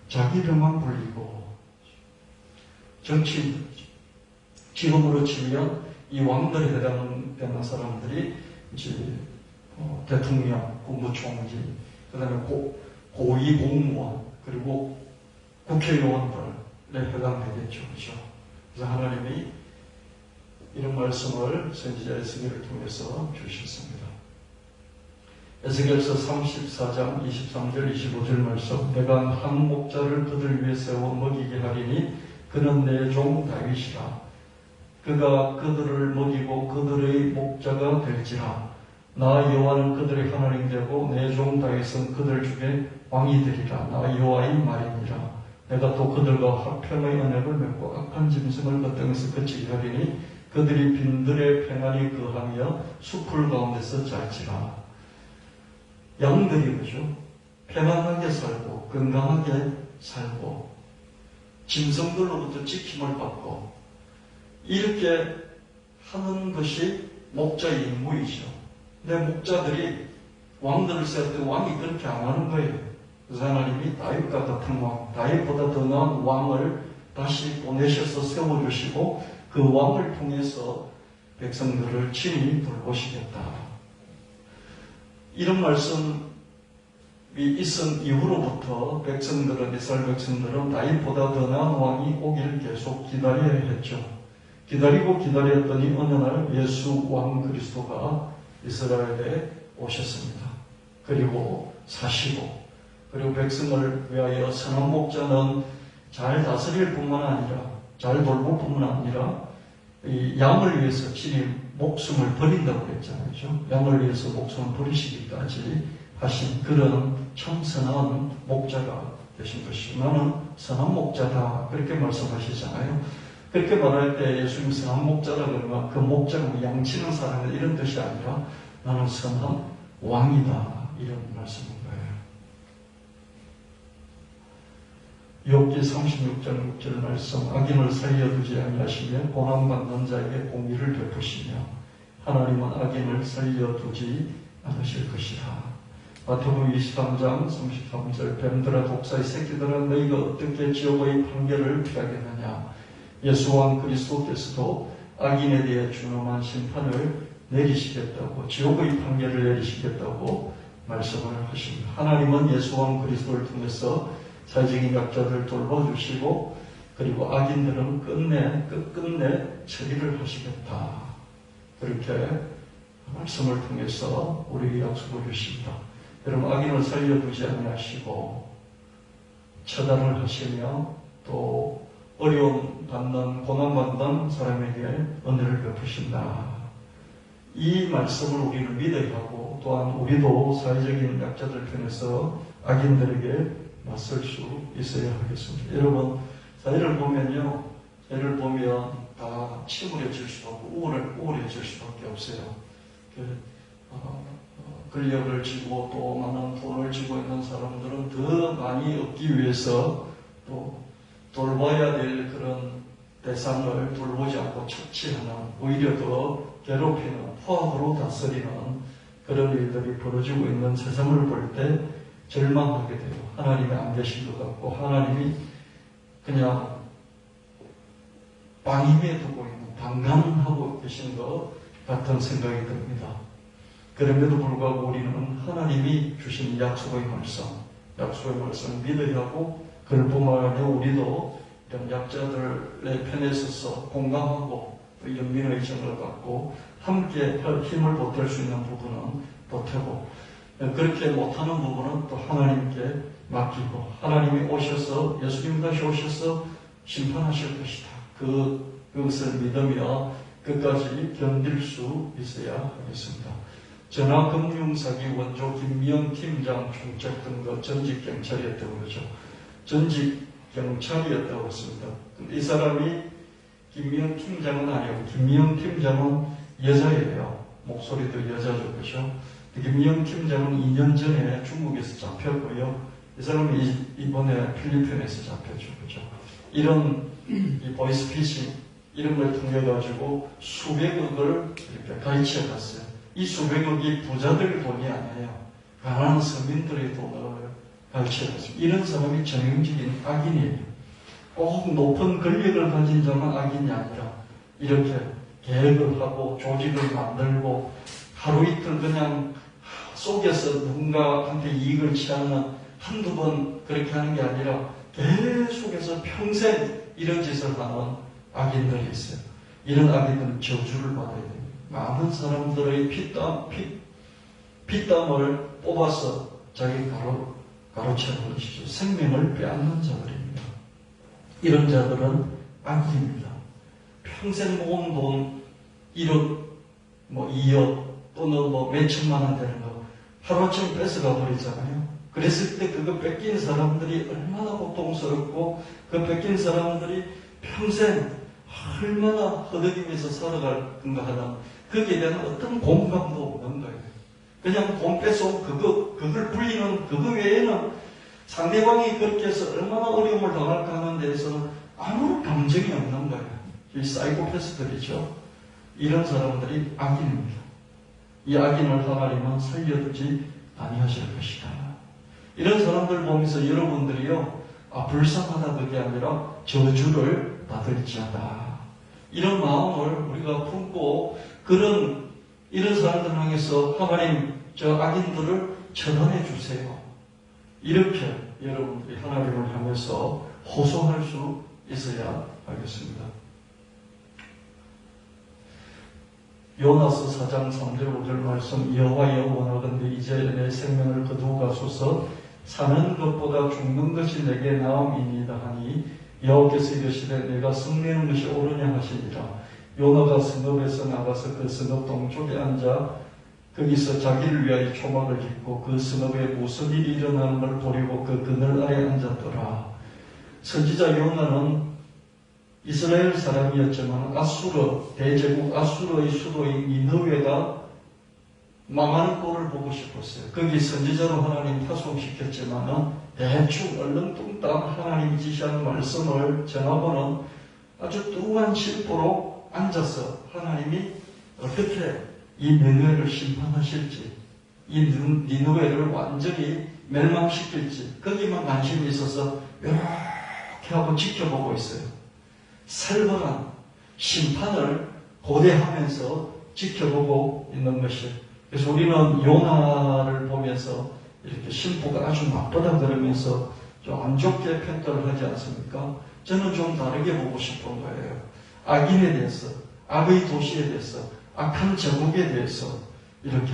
자기 배만 불리고, 정치인들, 지금으로 치면 이 왕들에 해당되는 사람들이 이제 대통령, 국무총리, 그 다음에 고위 공무원, 그리고 국회의원들에 해당되겠죠. 그렇죠? 그래서 하나님이 이런 말씀을 선지자 에스겔을 통해서 주셨습니다. 에스겔서 34장 23절 25절 말씀, 내가 한 목자를 그들 위에 세워 먹이게 하리니 그는 내 종 다윗이라. 그가 그들을 먹이고 그들의 목자가 될지라. 나 여호와는 그들의 하나님 되고 내 종 다윗은 그들 중에 왕이 되리라. 나 여호와의 말이니라. 내가 또 그들과 화평의 언약을 맺고 악한 짐승을 그 땅에서 그치게 하리니 그들이 빈들에 평안히 거하며 숲을 가운데서 잘지라. 양들이, 그죠? 평안하게 살고 건강하게 살고 짐승들로부터 지킴을 받고 이렇게 하는 것이 목자의 임무이죠. 근데 목자들이 왕들을 세울 때 왕이 그렇게 안 하는 거예요. 그래서 하나님이 다윗과 같은 왕, 다윗보다 더 나은 왕을 다시 보내셔서 세워주시고 그 왕을 통해서 백성들을 친히 돌보시겠다. 이런 말씀이 있은 이후로부터 백성들은, 이스라엘 백성들은 다윗보다 더 나은 왕이 오기를 계속 기다려야 했죠. 기다리고 기다렸더니 어느 날 예수 왕 그리스도가 이스라엘에 오셨습니다. 그리고 사시고, 그리고 백성을 위하여 선한 목자는 잘 다스릴 뿐만 아니라, 잘 돌볼 뿐만 아니라 이 양을 위해서 친히 목숨을 버린다고 했잖아요. 그렇죠? 양을 위해서 목숨을 버리시기까지 하신 그런 참 선한 목자가 되신 것이죠. 나는 선한 목자다, 그렇게 말씀하시잖아요. 그렇게 말할 때 예수님 선한 목자라 그러면 그 목자가 양치는 사람 이런 뜻이 아니라 나는 선한 왕이다, 이런 말씀인 거예요. 욥기 36장 6절 말씀, 악인을 살려두지 아니하시며 고난받는 자에게 공의를 베푸시며 하나님은 악인을 살려두지 않으실 것이라. 마태복음 23장 33절, 뱀들아 독사의 새끼들아 너희가 어떻게 지옥의 판결을 피하겠느냐. 예수 왕 그리스도께서도 악인에 대해 준엄한 심판을 내리시겠다고, 지옥의 판결을 내리시겠다고 말씀을 하십니다. 하나님은 예수 왕 그리스도를 통해서 사회적인 약자들 돌봐주시고 그리고 악인들은 끝끝내 처리를 하시겠다, 그렇게 말씀을 통해서 우리에게 약속을 주십니다. 여러분, 악인을 살려두지 아니하시고 처단을 하시며 또 어려움 받는, 고난받는 사람에게 은혜를 베푸신다. 이 말씀을 우리는 믿어야 하고, 또한 우리도 사회적인 약자들 편에서 악인들에게 맞설 수 있어야 하겠습니다. 여러분, 사회를 보면 다 침울해질 수밖에, 우울해질 수밖에 없어요. 권력을 쥐고 또 많은 돈을 쥐고 있는 사람들은 더 많이 얻기 위해서 또 돌봐야 될 그런 대상을 돌보지 않고 착취하는, 오히려 더 괴롭히는, 포악으로 다스리는 그런 일들이 벌어지고 있는 세상을 볼 때 절망하게 돼요. 하나님이 안 계신 것 같고 하나님이 그냥 방임해 두고 있는, 방관하고 계신 것 같은 생각이 듭니다. 그럼에도 불구하고 우리는 하나님이 주신 약속의 말씀 믿어야 하고, 그럴 뿐만 아니라 우리도 이런 약자들의 편에 서서 공감하고 또 연민의 정을 갖고 함께 힘을 보탤 수 있는 부분은 보태고, 그렇게 못하는 부분은 또 하나님께 맡기고, 하나님이 오셔서, 예수님 다시 오셔서 심판하실 것이다. 그것을 믿으며 끝까지 견딜 수 있어야 하겠습니다. 전화금융사기 원조 김미영 팀장 총책 등거 전직 경찰이었다고 그러죠. 전직 경찰이었다고 했습니다. 이 사람이 김미영 팀장은 아니고, 김미영 팀장은 여자예요. 목소리도 여자죠, 그렇죠? 김미영 팀장은 2년 전에 중국에서 잡혔고요. 이 사람이 이번에 필리핀에서 잡혔죠, 그렇죠? 이런 이 보이스피싱 이런 걸 통해 가지고 수백억을 이렇게 가르쳐 갔어요. 이 수백억이 부자들 돈이 아니에요. 가난한 서민들의 돈을 가르쳐 갔어요. 이런 사람이 전형적인 악인이에요. 꼭 높은 권력을 가진 자만 악인이 아니라 이렇게 계획을 하고 조직을 만들고 하루 이틀 그냥 속에서 누군가한테 이익을 취하는 한두 번 그렇게 하는 게 아니라 계속해서 평생 이런 짓을 하는 악인들이 있어요. 이런 악인들은 저주를 받아야 됩니다. 많은 사람들의 피땀을 뽑아서 자기 가로채는 것이죠. 생명을 빼앗는 자들입니다. 이런 자들은 악인입니다. 평생 모은 돈 1억, 2억 또는 몇천만 원 되는 거 하루아침에 뺏어가 버리잖아요. 그랬을 때 그거 뺏긴 사람들이 얼마나 고통스럽고, 그 뺏긴 사람들이 평생 얼마나 허덕이면서 살아갈 건가 하는, 거기에 대한 어떤 공감도 없는 거예요. 그냥 돈 뺏어 그걸 불리는 그거 외에는 상대방이 그렇게 해서 얼마나 어려움을 당할까 하는 데에서는 아무런 감정이 없는 거예요. 이 사이코패스들이죠. 이런 사람들이 악인입니다. 이 악인을 하나님은 살려두지 아니하실 것이다. 이런 사람들 보면서 여러분들이요, 불쌍하다 그게 아니라 저주를 받을지어다. 이런 마음을 우리가 품고 이런 사람들 향해서 하나님 저 악인들을 처단해 주세요. 이렇게 여러분들이 하나님을 향해서 호소할 수 있어야 하겠습니다. 요나서 4장 3절 5절 말씀, 여호와여 원하건대 이제 내 생명을 거두어 가소서. 사는 것보다 죽는 것이 내게 나음이니이다 하니 여호와께서 이르시되 내가 성내는 것이 옳으냐 하시니라. 요나가 성읍에서 나가서 그 성읍 동쪽에 앉아 거기서 자기를 위하여 초막을 깃고 그 성읍에 무슨 일이 일어나는 걸 보려고 그 그늘 아래 앉았더라. 선지자 요나는 이스라엘 사람이었지만 대제국 아수르의 수도인 니느웨가 망하는 꼴을 보고 싶었어요. 거기 선지자로 하나님 파송시켰지만 대충 얼렁뚱땅 하나님 지시한 말씀을 전하고는 아주 뚱한 실포로 앉아서 하나님이 어떻게 이 니느웨를 심판하실지, 이 니느웨를 완전히 멸망시킬지 거기만 관심이 있어서 이렇게 하고 지켜보고 있어요. 살벌한 심판을 고대하면서 지켜보고 있는 것이. 그래서 우리는 요나를 보면서 이렇게 심포가 아주 나쁘다 그러면서 좀 안 좋게 평가를 하지 않습니까? 저는 좀 다르게 보고 싶은 거예요. 악인에 대해서, 악의 도시에 대해서, 악한 제국에 대해서 이렇게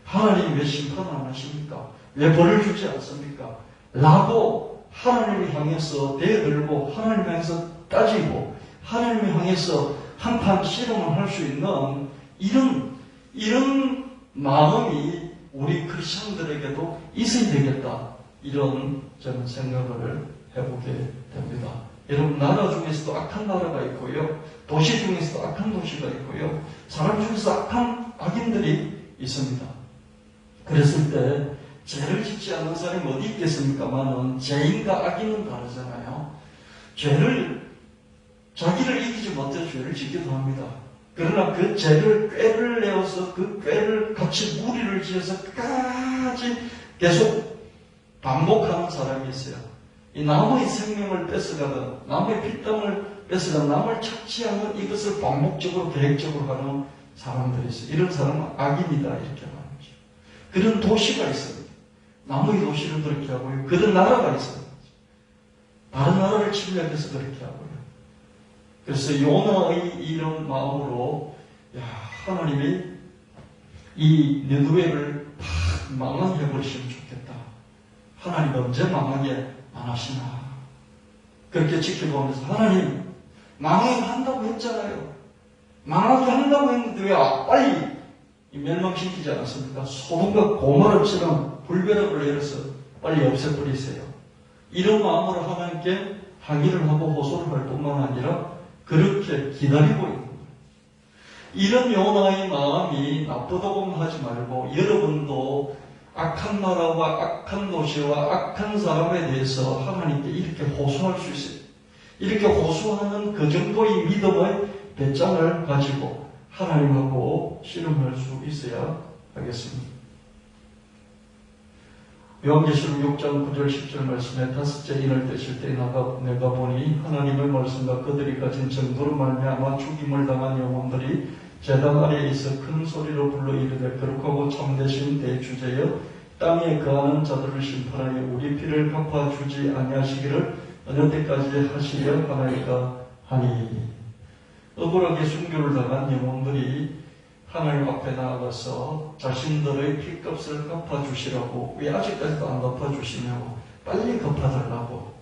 하나님이 왜 심판 안 하십니까? 왜 벌을 주지 않습니까? 라고 하나님을 향해서 대들고 하나님을 향해서 따지고 하나님을 향해서 한판 씨름을 할 수 있는 이런 마음이 우리 크리스천들에게도 있어야 되겠다. 이런 저는 생각을 해보게 됩니다. 여러분, 나라 중에서도 악한 나라가 있고요. 도시 중에서도 악한 도시가 있고요. 사람 중에서 악한 악인들이 있습니다. 그랬을 때 죄를 짓지 않는 사람이 어디 있겠습니까만은 죄인과 악인은 다르잖아요. 자기를 이기지 못해 죄를 짓기도 합니다. 그러나 그 죄를 꾀를 내어서 그 꾀를 같이 무리를 지어서 끝까지 계속 반복하는 사람이 있어요. 이 남의 생명을 뺏어가든 남의 피땀을 뺏어가든 남을 착취하는 이것을 반복적으로 계획적으로 하는 사람들이 있어요. 이런 사람은 악인이다 이렇게 말하는 거죠. 그런 도시가 있습니다. 남의 도시를 그렇게 하고요. 그런 나라가 있어요. 다른 나라를 침략해서 그렇게 하고요. 그래서 요나의 이런 마음으로 하나님이 이 느느웨를 망하게 해버리시면 좋겠다. 하나님 언제 망하게 안 하시나. 그렇게 지켜보면서 하나님 망하게 한다고 했잖아요. 망하게 한다고 했는데 왜 빨리 멸망시키지 않았습니까? 소돔과 고모라처럼 불벼락을 내려서 빨리 없애버리세요. 이런 마음으로 하나님께 항의를 하고 호소를 할 뿐만 아니라 그렇게 기다리고 있는 거예요. 이런 요나의 마음이 나쁘다고 하지 말고 여러분도 악한 나라와 악한 도시와 악한 사람에 대해서 하나님께 이렇게 호소할 수 있어요. 이렇게 호소하는 그 정도의 믿음의 배짱을 가지고 하나님하고 씨름할 수 있어야 하겠습니다. 요한계시록 6장 9절 10절 말씀에 다섯째 인을 떼실 때 내가 보니 하나님의 말씀과 그들이 가진 정도로 말미암아 죽임을 당한 영혼들이 제단 아래에 있어 큰 소리로 불러 이르되 거룩하고 참되신 대주제여 땅에 거하는 자들을 심판하여 우리 피를 갚아주지 아니하시기를 어느 때까지 하시려 하나이까 하니. 억울하게 순교를 당한 영혼들이 하나님 앞에 나아가서 자신들의 피값을 갚아주시라고, 왜 아직까지도 안 갚아주시냐고, 빨리 갚아달라고,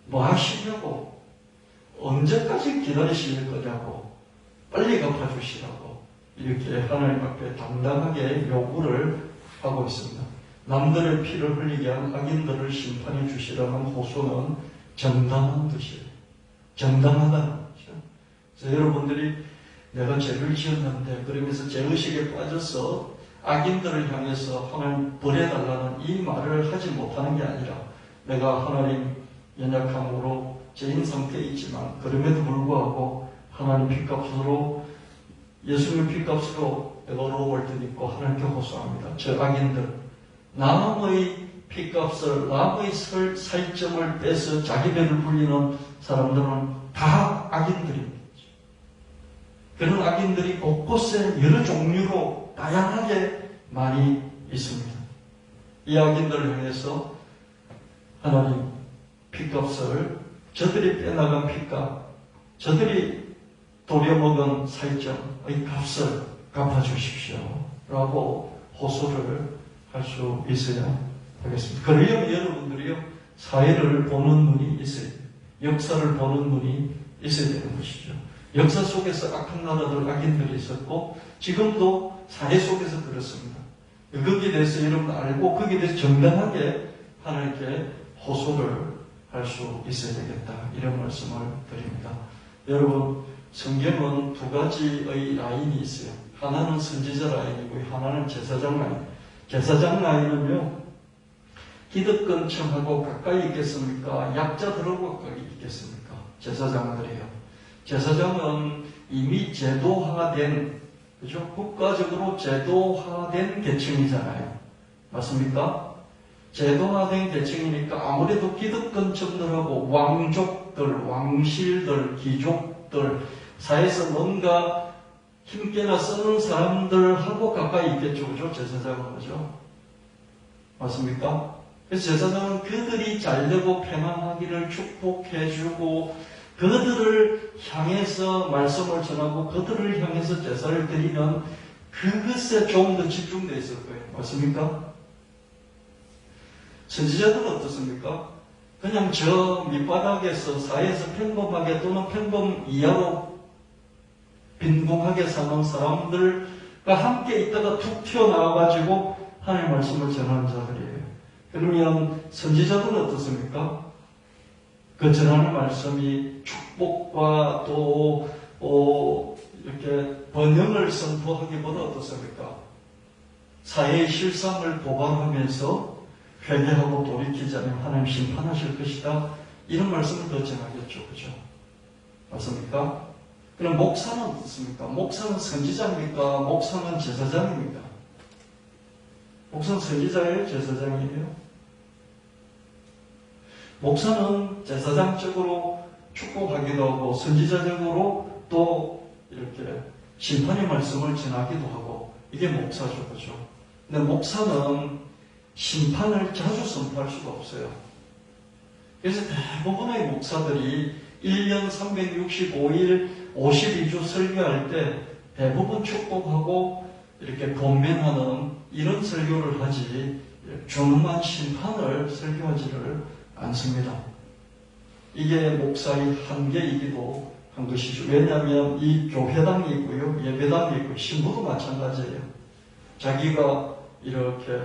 뭐 하시냐고, 언제까지 기다리실 거냐고, 빨리 갚아주시라고 이렇게 하나님 앞에 당당하게 요구를 하고 있습니다. 남들의 피를 흘리게 한 악인들을 심판해 주시라는 호소는 정당한 뜻이에요. 정당하다는 거죠. 그래서 여러분들이 내가 죄를 지었는데 그러면서 죄의식에 빠져서 악인들을 향해서 하나님 벌해달라는 이 말을 하지 못하는 게 아니라 내가 하나님 연약함으로 죄인 상태에 있지만 그럼에도 불구하고 하나님 피값으로 예수님 피값으로 내가 어려울 때 있고 하나님께 호소합니다. 저 악인들 남의 피값을 남의 살점을 빼서 자기 배를 불리는 사람들은 다 악인들입니다. 그런 악인들이 곳곳에 여러 종류로 다양하게 많이 있습니다. 이 악인들을 향해서 하나님 피값을 저들이 빼나간 피값, 저들이 도려먹은 살점의 값을 갚아주십시오 라고 호소를 할 수 있어야 하겠습니다. 그러려면 여러분들이요 사회를 보는 눈이 있어야 돼요. 역사를 보는 눈이 있어야 되는 것이죠. 역사 속에서 악한 나라들, 악인들이 있었고 지금도 사회 속에서 그렇습니다. 거기에 대해서 여러분 알고 거기에 대해서 정당하게 하나님께 호소를 할 수 있어야 되겠다. 이런 말씀을 드립니다. 여러분 성경은 두 가지의 라인이 있어요. 하나는 선지자 라인이고 하나는 제사장 라인. 제사장 라인은요 기득권층하고 가까이 있겠습니까? 약자들하고 가까이 있겠습니까? 제사장들이요. 제사장은 이미 제도화된, 그죠? 국가적으로 제도화된 계층이잖아요. 맞습니까? 제도화된 계층이니까 아무래도 기득권층들하고 왕족들, 왕실들, 귀족들, 사회에서 뭔가 힘께나 쓰는 사람들하고 가까이 있겠죠. 그죠? 제사장은 그죠? 맞습니까? 그래서 제사장은 그들이 잘되고 평안하기를 축복해주고 그들을 향해서 말씀을 전하고 그들을 향해서 제사를 드리면 그것에 좀 더 집중되어 있을 거예요. 맞습니까? 선지자들은 어떻습니까? 그냥 저 밑바닥에서 사회에서 평범하게 또는 평범 이하로 빈궁하게 사는 사람들과 함께 있다가 툭 튀어나와가지고 하나님의 말씀을 전하는 자들이에요. 그러면 선지자들은 어떻습니까? 그 전하는 말씀이 축복과 또 이렇게 번영을 선포하기보다 어떻습니까? 사회의 실상을 고발하면서 회개하고 돌이키지 않으면 하나님 심판하실 것이다. 이런 말씀을 더 전하겠죠. 그죠? 맞습니까? 그럼 목사는 어떻습니까? 목사는 선지자입니까? 목사는 제사장입니까? 목사는 선지자예요? 제사장이에요? 목사는 제사장적으로 축복하기도 하고 선지자적으로 또 이렇게 심판의 말씀을 전하기도 하고 이게 목사죠. 그죠? 근데 목사는 심판을 자주 선포할 수가 없어요. 그래서 대부분의 목사들이 1년 365일 52주 설교할 때 대부분 축복하고 이렇게 권면하는 이런 설교를 하지 중후한 심판을 설교하지를 않습니다. 이게 목사의 한계이기도 한 것이죠. 왜냐하면 이 교회당이 있고요, 예배당이 있고 신부도 마찬가지예요. 자기가 이렇게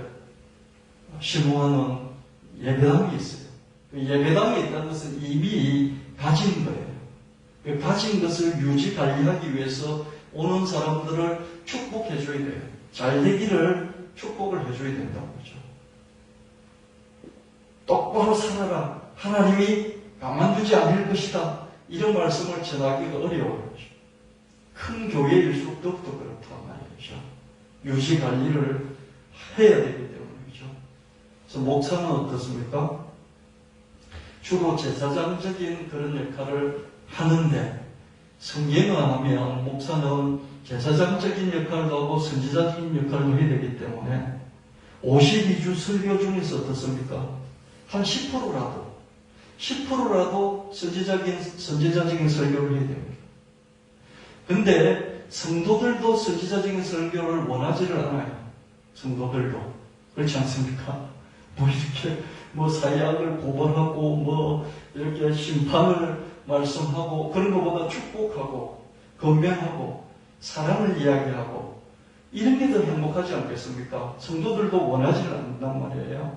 심호하는 예배당이 있어요. 예배당이 있다는 것은 이미 가진 거예요. 그 가진 것을 유지 관리하기 위해서 오는 사람들을 축복해 줘야 돼요. 잘 되기를 축복을 해줘야 된다고 그러죠. 똑바로 살아라. 하나님이 가만두지 않을 것이다. 이런 말씀을 전하기가 어려워요. 큰 교회일수록 더욱더 그렇단 말이죠. 유지 관리를 해야 되기 때문이죠. 그래서 목사는 어떻습니까? 주로 제사장적인 그런 역할을 하는데 성경을 하면 목사는 제사장적인 역할도 하고 선지자적인 역할도 해야 되기 때문에 52주 설교 중에서 어떻습니까? 한 10%라도 선지자적인 설교를 해야 됩니다. 근데 성도들도 선지자적인 설교를 원하지를 않아요. 성도들도. 그렇지 않습니까? 이렇게 사약을 고발하고 이렇게 심판을 말씀하고 그런 것보다 축복하고 건면하고 사랑을 이야기하고 이런 게 더 행복하지 않겠습니까? 성도들도 원하지는 않는단 말이에요.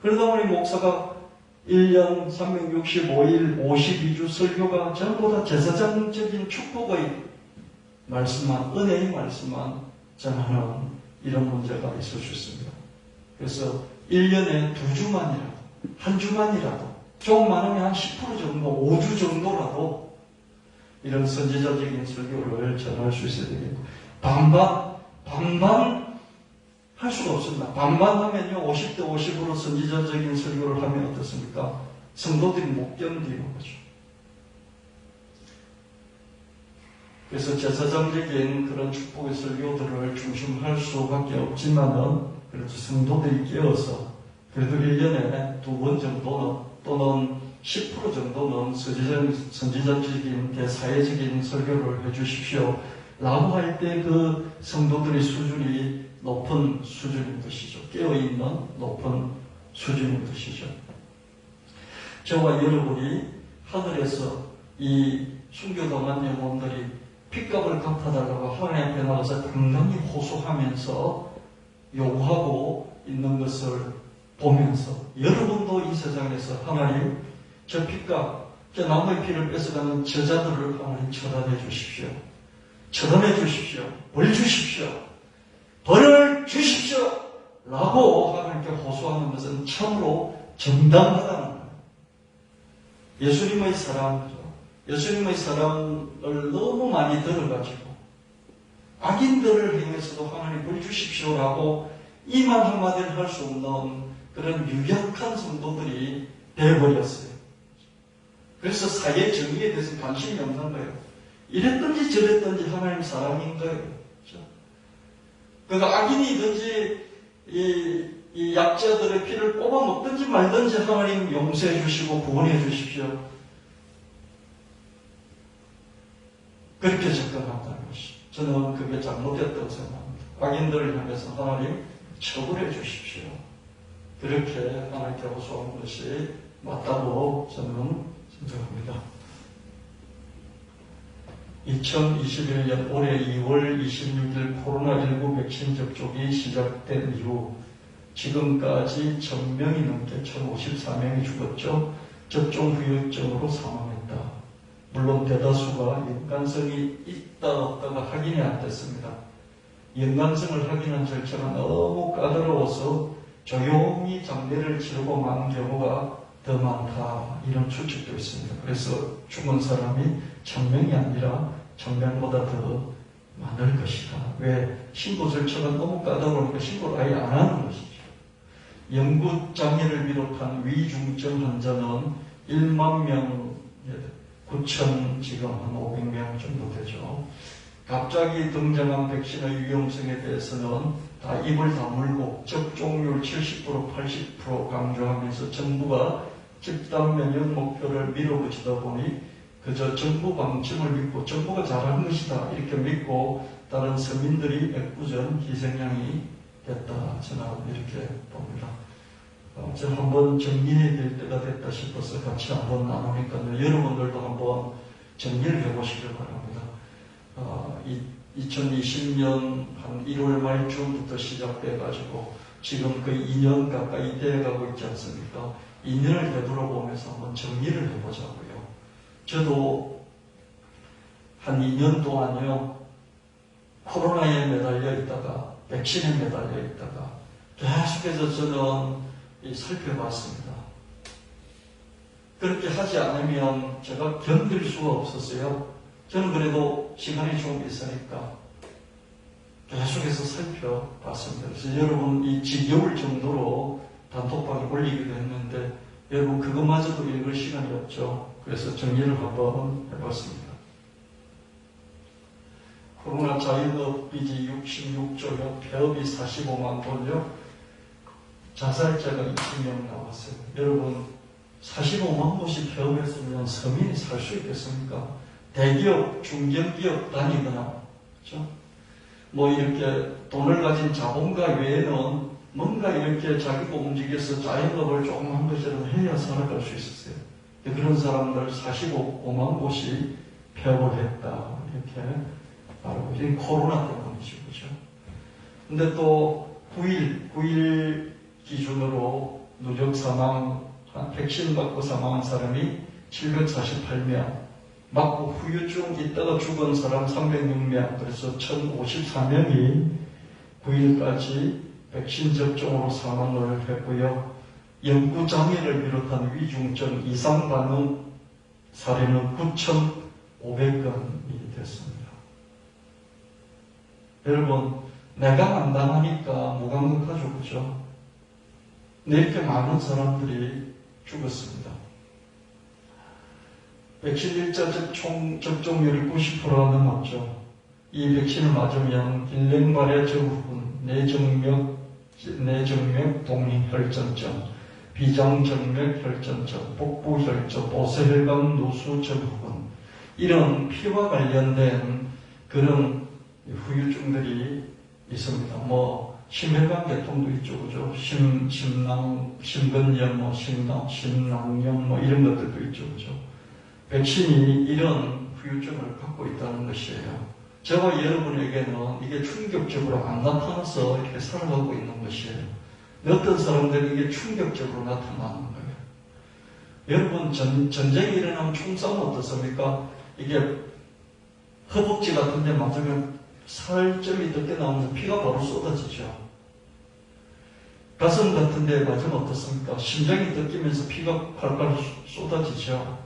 그러다 보니 목사가 1년 365일 52주 설교가 전부 다 제사장적인 축복의 말씀만, 은혜의 말씀만 전하는 이런 문제가 있을 수 있습니다. 그래서 1년에 2주만이라도, 한 주만이라도, 좀 많으면 한 10% 정도, 5주 정도라도 이런 선지자적인 설교를 전할 수 있어야 되겠고, 반반 할 수가 없습니다. 반반하면요, 50대 50으로 선지자적인 설교를 하면 어떻습니까? 성도들이 못 견디는 거죠. 그래서 제사장적인 그런 축복의 설교들을 중심할 수밖에 없지만은, 그래도 성도들이 깨어서, 그래도 1년에 2번 정도는, 또는 10% 정도는 선지자적인 대사회적인 설교를 해주십시오. 라고 할 때 그 성도들의 수준이 높은 수준인 것이죠. 깨어있는 높은 수준인 것이죠. 저와 여러분이 하늘에서 이 순교당한 영혼들이 핏값을 갚아달라고 하나님 앞에 나가서 당당히 호소하면서 요구하고 있는 것을 보면서 여러분도 이 세상에서 하나님 저 핏값, 저 남의 피를 뺏어가는 저자들을 하나님 처단해 주십시오. 처단해 주십시오. 벌 주십시오. 벌을 주십시오. 라고 하나님께 호소하는 것은 참으로 정당하다는 거예요. 예수님의 사랑이죠. 예수님의 사랑을 너무 많이 들어가지고 악인들을 향해서도 하나님 벌 주십시오라고 이만 한마디를 할 수 없는 그런 유약한 성도들이 되어버렸어요. 그래서 사회 정의에 대해서 관심이 없는 거예요. 이랬든지 저랬든지 하나님 사랑인 거예요. 그렇죠? 그러니까 악인이든지 이 약자들의 피를 뽑아 먹든지 말든지 하나님 용서해 주시고 구원해 주십시오. 그렇게 접근한다는 것이 저는 그게 잘못됐다고 생각합니다. 악인들을 향해서 하나님 처벌해 주십시오. 그렇게 하나님께 호소하는 것이 맞다고 저는 생각합니다. 2021년 올해 2월 26일 코로나19 백신 접종이 시작된 이후 지금까지 1000명이 넘게 1054명이 죽었죠. 접종 후유증으로 사망했다. 물론 대다수가 연관성이 있다 없다가 확인이 안 됐습니다. 연관성을 확인한 절차가 너무 까다로워서 조용히 장례를 치르고 만 경우가 더 많다, 이런 추측도 있습니다. 그래서 죽은 사람이 1000명이 아니라 1000명보다 더 많을 것이다. 왜? 신고 절차가 너무 까다로우니까 신고를 아예 안 하는 것이죠. 영구장애를 비롯한 위중증 환자는 1만 명, 9천, 지금 한 500명 정도 되죠. 갑자기 등장한 백신의 위험성에 대해서는 다 입을 다물고 접종률 70%, 80% 강조하면서 정부가 집단 면역 목표를 밀어붙이다 보니 그저 정부 방침을 믿고 정부가 잘한 것이다 이렇게 믿고 다른 서민들이 애꿎은 희생양이 됐다, 저는 이렇게 봅니다. 저는 한번 정리해야 될 때가 됐다 싶어서 같이 한번 나누니까요. 여러분들도 한번 정리를 해보시길 바랍니다. 2020년 한 1월 말쯤부터 시작돼가지고 지금 거의 2년 가까이 돼가고 있지 않습니까? 2년을 되돌아보면서 한번 정리를 해보자고요. 저도 한 2년 동안요, 코로나에 매달려 있다가 백신에 매달려 있다가 계속해서 저는 살펴봤습니다. 그렇게 하지 않으면 제가 견딜 수가 없었어요. 저는 그래도 시간이 좀 있으니까 계속해서 살펴봤습니다. 그래서 여러분 이 지겨울 정도로 단톡방에 올리기도 했는데 여러분 그것마저도 읽을 시간이 없죠. 그래서 정리를 한번 해봤습니다. 코로나 자영업 빚이 66조요, 폐업이 45만 원요, 자살자가 20명 나왔어요. 여러분 45만 곳이 폐업했으면 서민이 살 수 있겠습니까? 대기업, 중견기업 다니거나, 그렇죠? 뭐 이렇게 돈을 가진 자본가 외에는 뭔가 이렇게 자기가 움직여서 자영업을 조금 한 것이라도 해야 살아갈 수 있었어요. 그런 사람들 45만 곳이 폐업을 했다, 이렇게 말하고, 이 코로나 때문이죠, 그죠? 근데 또 9일 기준으로 누적 사망, 백신 맞고 사망한 사람이 748명, 맞고 후유증 있다가 죽은 사람 306명, 그래서 1054명이 9일까지 백신 접종으로 사망을 했고요. 영구장애를 비롯한 위중증 이상 반응 사례는 9,500건이 됐습니다. 여러분, 내가 안 당하니까 무감각하죠, 그죠? 근데 이렇게 많은 사람들이 죽었습니다. 백신 1차 접종률이 90%가 넘었죠. 이 백신을 맞으면 길랭발의 증후군, 내정맥 동혈전증, 비장정맥 혈전증, 복부혈증, 보세혈관 누수 증후군, 이런 피와 관련된 그런 후유증들이 있습니다. 뭐 심혈관 계통도 있죠, 그죠? 심근염, 심낭염, 이런 것들도 있죠, 그죠? 백신이 이런 후유증을 갖고 있다는 것이에요. 저와 여러분에게는 이게 충격적으로 안 나타나서 이렇게 살아가고 있는 것이에요. 어떤 사람들은 이게 충격적으로 나타나는 거예요. 여러분, 전쟁이 일어나면 총싸움 어떻습니까? 이게 허벅지 같은 데 맞으면 살점이 늦게 나오면서 피가 바로 쏟아지죠. 가슴 같은 데 맞으면 어떻습니까? 심장이 느끼면서 피가 팔팔 쏟아지죠.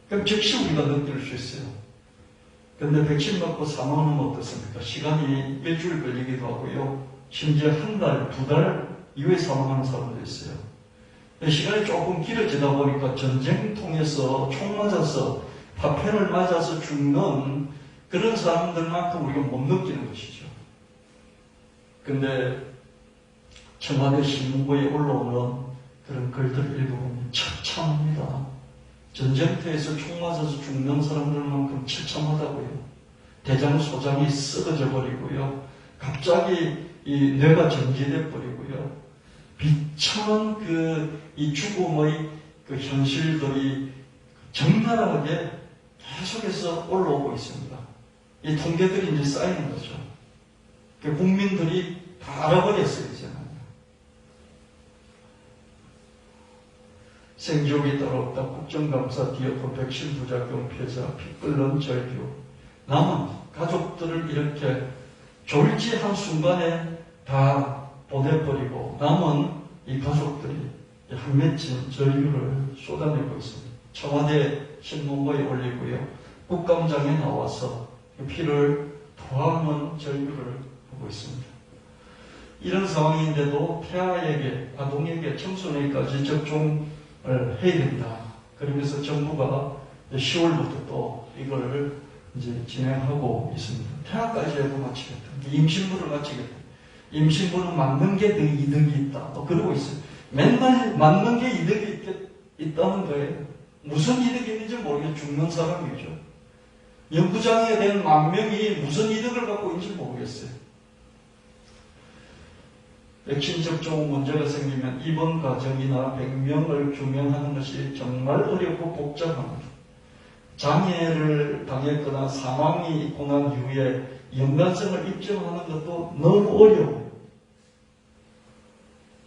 그럼 즉시 우리가 느낄 수 있어요. 근데 백신 맞고 사망하면 어떻습니까? 시간이 일주일 걸리기도 하고요. 심지어 한 달, 2달 이후에 사망하는 사람도 있어요. 시간이 조금 길어지다 보니까 전쟁통에서 총 맞아서 파편을 맞아서 죽는 그런 사람들만큼 우리가 못 느끼는 것이죠. 근데 청와대 신문고에 올라오는 그런 글들을 읽어보면 처참합니다. 전쟁터에서 총 맞아서 죽는 사람들만큼 처참하다고요. 대장 소장이 썩어져 버리고요. 갑자기 이 뇌가 정지돼 버리고요. 비참한 이 죽음의 그 현실들이 적나라하게 계속해서 올라오고 있습니다. 이 통계들이 이제 쌓이는 거죠. 국민들이 다 알아버렸어요, 이제는. 생존이 따라없다. 국정감사 디어프 백신 부작용 피해자 피 끓는 절규. 남은 가족들을 이렇게 졸지한 순간에 다 보내버리고 남은 이 가족들이 한 맺힌 절규를 쏟아내고 있습니다. 청와대 신문고에 올리고요. 국감장에 나와서 피를 토하는 절규를 하고 있습니다. 이런 상황인데도 태아에게, 아동에게, 청소년까지 접종을 해야 된다. 그러면서 정부가 10월부터 또 이걸 이제 진행하고 있습니다. 태아까지 해도 마치겠다. 임신부를 마치겠다. 임신부는 맞는 게 더 이득이 있다. 뭐 그러고 있어요. 맨날 맞는 게 이득이 있다는 거예요. 무슨 이득이 있는지 모르겠어요. 죽는 사람이죠. 연구장에 된 10,000명이 무슨 이득을 갖고 있는지 모르겠어요. 백신 접종 문제가 생기면 입원 과정이나 100명을 규명하는 것이 정말 어렵고 복잡합니다. 장애를 당했거나 사망이 있고 난 이후에 연관성을 입증하는 것도 너무 어려워요.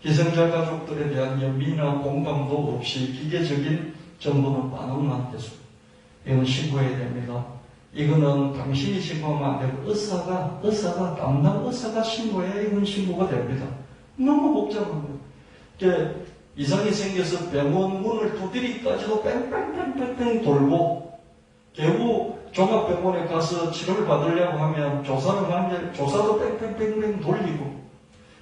희생자 가족들에 대한 연민이나 공감도 없이 기계적인 정보는 반응만 계속. 이건 신고해야 됩니다. 이거는 당신이 신고하면 안 되고 담당 의사가 신고해야 이건 신고가 됩니다. 너무 복잡합니다. 이상이 생겨서 병원 문을 두드리기까지도 뺑뺑뺑뺑뺑 돌고 겨우 종합병원에 가서 치료를 받으려고 하면 조사를 하는데 조사도 뺑뺑뺑뺑 돌리고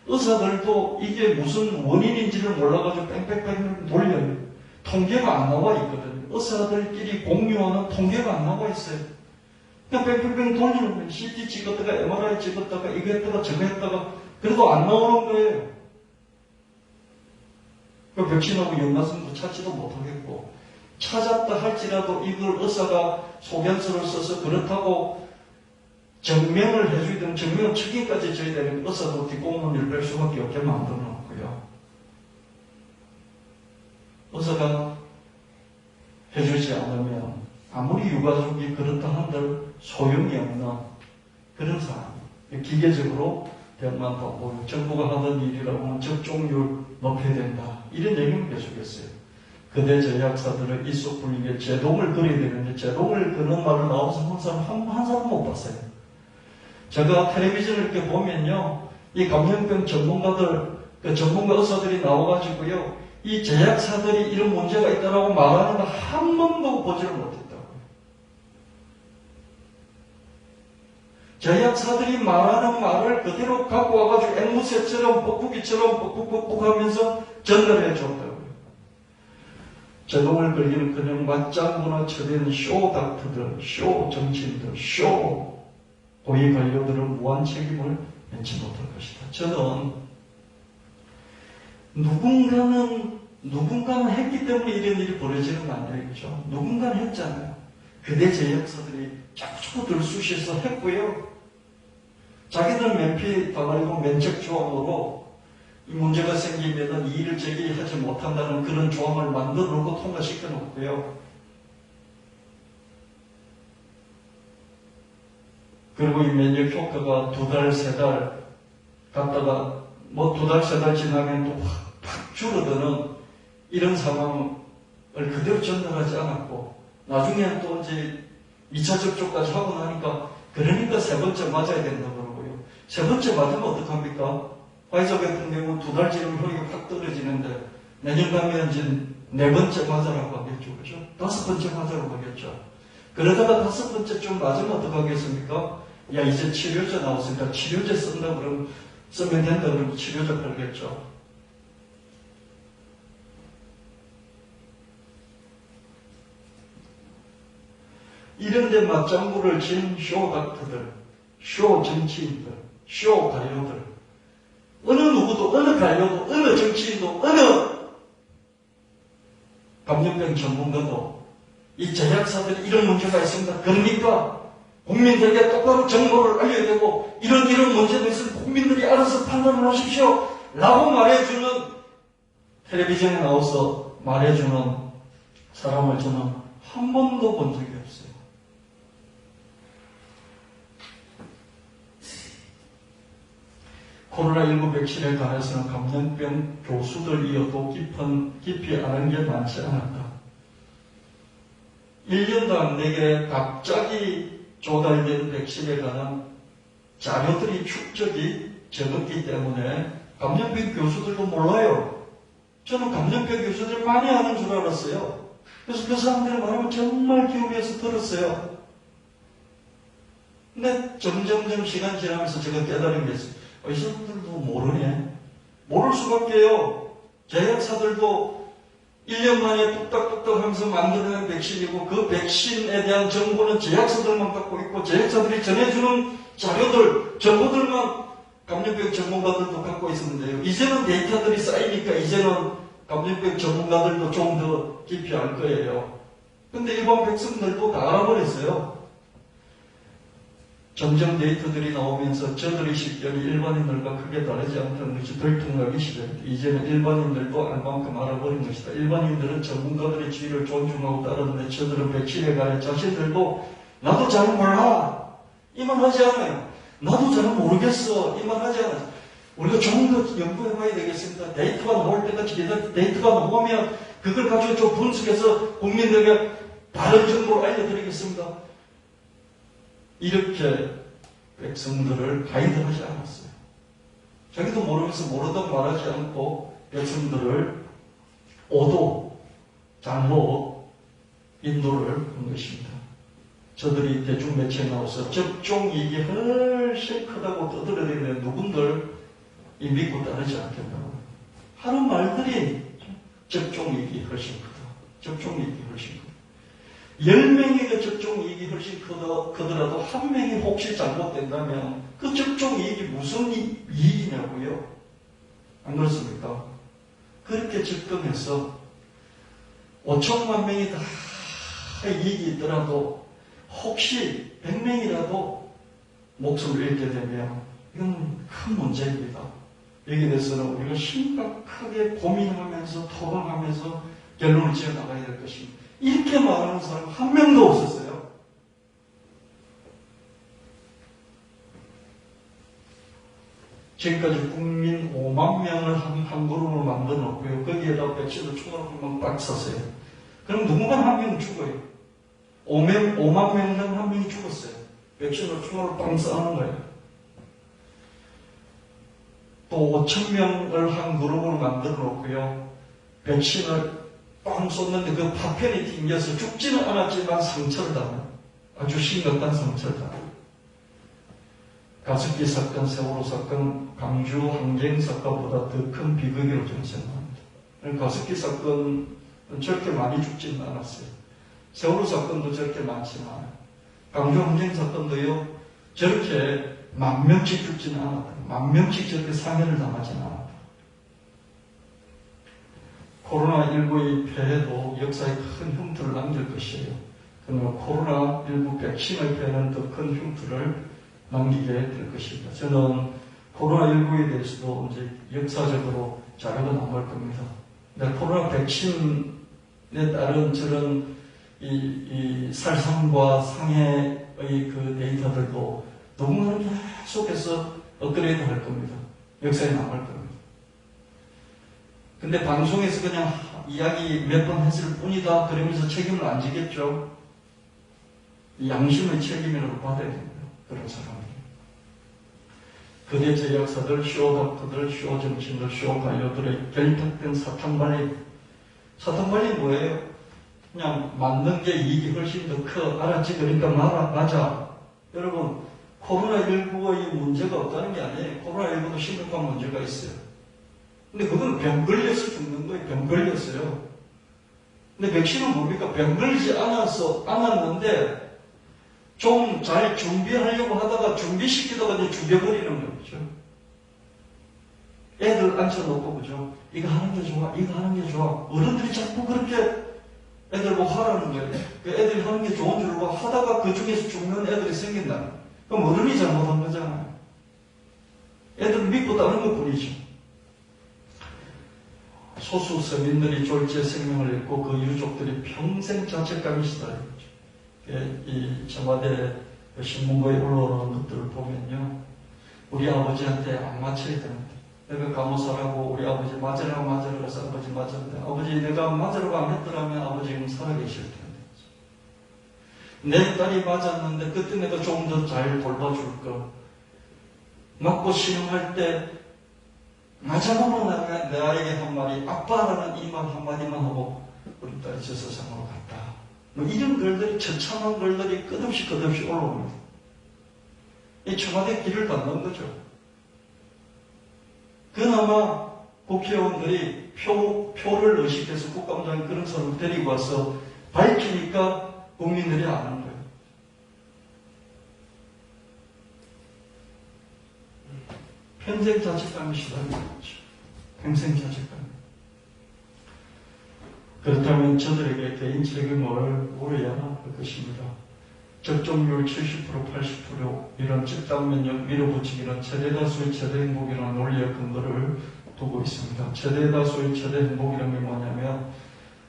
의사들도 이게 무슨 원인인지를 몰라가지고 뺑뺑뺑뺑 돌려요. 통계가 안 나와 있거든요. 의사들끼리 공유하는 통계가 안 나와 있어요. 그냥 뺑뺑뺑 돌리는 거예요. CT 찍었다가 MRI 찍었다가 이거 했다가 저거 했다가 그래도 안 나오는 거예요. 그 백신하고 연관성도 찾지도 못하겠고 찾았다 할지라도 이걸 의사가 소견서를 써서 그렇다고 증명을 해줘야 되는 증명 책임까지 져야 되는 의사도 뒷공문을 뺄 수밖에 없게 만들어 놓고요. 의사가 해주지 않으면 아무리 유가족이 그렇다 한들 소용이 없는 그런 상황. 기계적으로 병만 받고 정부가 하던 일이라고 하면 접종률 높여야 된다. 이런 얘기는 계속했어요. 그대 제약사들은 이속 불리게 제동을 그려야 되는데 제동을 그는 말을 나와서 한 사람 못 봤어요. 제가 텔레비전을 이렇게 보면요. 이 감염병 전문가들, 전문가 의사들이 나와가지고요. 이 제약사들이 이런 문제가 있다라고 말하는 거 한 번도 보지를 못했다고요. 제약사들이 말하는 말을 그대로 갖고 와가지고 앵무새처럼 뻑뻑이처럼 뻑뻑뻑뻑 하면서 전달해 줬다고요. 제동을 걸기는 그냥 맞장구나 쳐댄 쇼 닥터들, 쇼 정치인들, 쇼 고위 관료들은 무한 책임을 맺지 못할 것이다. 저는 누군가는 했기 때문에 이런 일이 벌어지는 거 아니겠죠. 누군가는 했잖아요. 그대 제약사들이 자꾸 들쑤셔서 했고요. 자기들 면피 당하려고 면책 조항으로 이 문제가 생기면 이의를 제기하지 못한다는 그런 조항을 만들어 놓고 통과시켜 놓고요. 그리고 이 면역 효과가 2달, 3달 갔다가 2달, 3달 지나면 또 확 줄어드는 이런 상황을 그대로 전달하지 않았고 나중에 또 이제 2차 접종까지 하고 나니까 그러니까 3번째 맞아야 된다고 그러고요. 3번째 맞으면 어떡합니까? 화이자 같은 경우는 2달 지나면 효력이 확 떨어지는데 내년 가면 이제 4번째 맞으라고 하겠죠. 그죠? 5번째 맞으라고 하겠죠. 그러다가 5번째쯤 맞으면 어떡하겠습니까? 야, 이제 치료제 나왔으니까 치료제 쓴다 그러면 쓰면 된다 그러면 치료제 팔겠죠. 이런데 맞장구를 친 쇼 닥터들, 쇼 정치인들, 쇼 관료들, 어느 누구도, 어느 관료도, 어느 정치인도, 어느 감염병 전문가도 이 제약사들이 이런 문제가 있습니다. 그러니까 국민들에게 똑바로 정보를 알려야 되고 이런 문제도 있으면 국민들이 알아서 판단을 하십시오. 라고 말해주는 텔레비전에 나와서 말해주는 사람을 저는 한 번도 본 적이 없어요. 코로나19 백신에 관해서는 감염병 교수들이어도 깊이 아는 게 많지 않았다. 1년도 안 되게 갑자기 조달된 백신에 관한 자료들이 축적이 적었기 때문에 감염병 교수들도 몰라요. 저는 감염병 교수들이 많이 아는 줄 알았어요. 그래서 그 사람들의 말을 정말 기울여서 들었어요. 근데 점점점 시간 지나면서 제가 깨달은 게 있어요. 이 사람들도 모르네. 모를 수밖에요. 제약사들도 1년 만에 뚝딱뚝딱 하면서 만들어낸 백신이고 그 백신에 대한 정보는 제약사들만 갖고 있고 제약사들이 전해주는 자료들, 정보들만 감염병 전문가들도 갖고 있었는데요. 이제는 데이터들이 쌓이니까 이제는 감염병 전문가들도 좀 더 깊이 알 거예요. 근데 일반 백성들도 다 알아버렸어요. 점점 데이터들이 나오면서 저들의 식견이 일반인들과 크게 다르지 않다는 것이 들통나기 시작했다. 이제는 일반인들도 알 만큼 알아버린 것이다. 일반인들은 전문가들의 지휘를 존중하고 따르는데 저들은 백신에 관해 자신들도 나도 잘 몰라 이 말 하지 않아요. 나도 잘 모르겠어 이 말 하지 않아요. 우리가 좀 더 연구해봐야 되겠습니다. 데이터가 나올 때까지 기다려. 데이터가 나오면 그걸 가지고 좀 분석해서 국민들에게 바른 정보를 알려드리겠습니다. 이렇게 백성들을 가이드하지 않았어요. 자기도 모르면서 모르다고 말하지 않고 백성들을 오도 잘못 인도를 한 것입니다. 저들이 대중매체에 나와서 접종이익이 훨씬 크다고 떠들어대는데 누군들 이 믿고 따르지 않겠다고 하는 말들이 접종이익이 훨씬 크다. 접종이익이 훨씬 크다. 10명의 접종이익이 훨씬 크더라도 한 명이 혹시 잘못된다면 그 접종이익이 무슨 이익이냐고요? 안 그렇습니까? 그렇게 접근해서 5천만 명이 다 이익이 있더라도 혹시 100명이라도 목숨을 잃게 되면 이건 큰 문제입니다. 여기에 대해서는 우리가 심각하게 고민하면서 토론하면서 결론을 지어 나가야 될 것입니다. 이렇게 말하는 사람 한 명도 없었어요. 지금까지 국민 5만 명을 한 그룹으로 만들어 놓고요. 거기에다 백신을 추가로 딱 샀어요. 그럼 누군가 한 명 죽어요. 5만 명 중 한 명이 죽었어요. 백신을 추가로 빵 쌓는 거예요. 또 5천 명을 한 그룹으로 만들어 놓고요. 백신을 빵 쏟는데 그 파편이 튕겨서 죽지는 않았지만 상처를 당한 아주 심각한 상처를 당한 가습기 사건, 세월호 사건, 광주 항쟁 사건보다 더 큰 비극으로 저는 생각합니다. 가습기 사건은 저렇게 많이 죽지는 않았어요. 세월호 사건도 저렇게 많지는 않아요. 광주 항쟁 사건도요 저렇게 10,000명씩 죽지는 않았다. 10,000명씩 저렇게 상해를 당하지는 않았다. 코로나19의 폐해도 역사에 큰 흉터를 남길 것이에요. 그러나 코로나19 백신의 폐해는 더 큰 흉터를 남기게 될 것입니다. 저는 코로나19에 대해서도 이제 역사적으로 자료가 남을 겁니다. 근데 코로나 백신에 따른 저런 이 살상과 상해의 그 데이터들도 누군가는 계속해서 업그레이드 할 겁니다. 역사에 남을 겁니다. 근데 방송에서 그냥 이야기 몇 번 했을 뿐이다 그러면서 책임을 안 지겠죠. 양심의 책임이라고 받아야 됩니다. 그런 사람들이. 거대 제약사들, 쇼닥터들, 쇼정신들, 쇼가요들의 결탁된 사탕발리. 사탕발리 뭐예요? 그냥 맞는 게 이익이 훨씬 더 커. 알았지? 그러니까 맞아. 여러분, 코로나19의 문제가 없다는 게 아니에요. 코로나19도 심각한 문제가 있어요. 근데 그건 병 걸려서 죽는 거예요. 병 걸렸어요. 근데 백신은 뭡니까? 병 걸리지 않았는데 좀 잘 준비하려고 하다가 준비시키다가 이제 죽여버리는 거죠. 애들 앉혀놓고, 그죠? 이거 하는 게 좋아, 이거 하는 게 좋아. 어른들이 자꾸 그렇게 애들 뭐 하라는 거예요. 그 애들이 하는 게 좋은 줄 알고 하다가 그 중에서 죽는 애들이 생긴다. 그럼 어른이 잘못한 거잖아요. 애들 믿고 따는 것 뿐이죠. 소수 서민들이 졸지에 생명을 잃고 그 유족들이 평생 자책감이 시달렸죠. 이 청와대 신문고에 올라오는 것들을 보면요. 우리 아버지한테 안 맞춰야 됩니다. 내가 간호사라고 우리 아버지 맞으라고 해서 아버지 맞았는데 아버지 내가 맞으라고 안 했더라면 아버지는 살아계실 텐데. 내 딸이 맞았는데 그때 내가 좀 더 잘 돌봐줄 거. 맞고 신음할 때 마지막으로 내 아이에게 한 말이 아빠라는 이 말 한마디만 하고 우리 딸이 저 세상으로 갔다. 뭐 이런 글들이 처참한 글들이 끝없이 올라옵니다. 이 청와대 길을 걷는 거죠. 그나마 국회의원들이 표를 의식해서 국감장에 그런 사람을 데리고 와서 밝히니까 국민들이 아는 거예요. 평생 자책감이 시달리는 거죠. 평생 자책감. 그렇다면 저들에게 개인 책임을 물어야 할 것입니다. 적정률 70%, 80% 이런 집단 면역 밀어붙이기는 최대다수의 최대 행복이라는 논리의 근거를 두고 있습니다. 최대다수의 최대 행복이라는 게 뭐냐면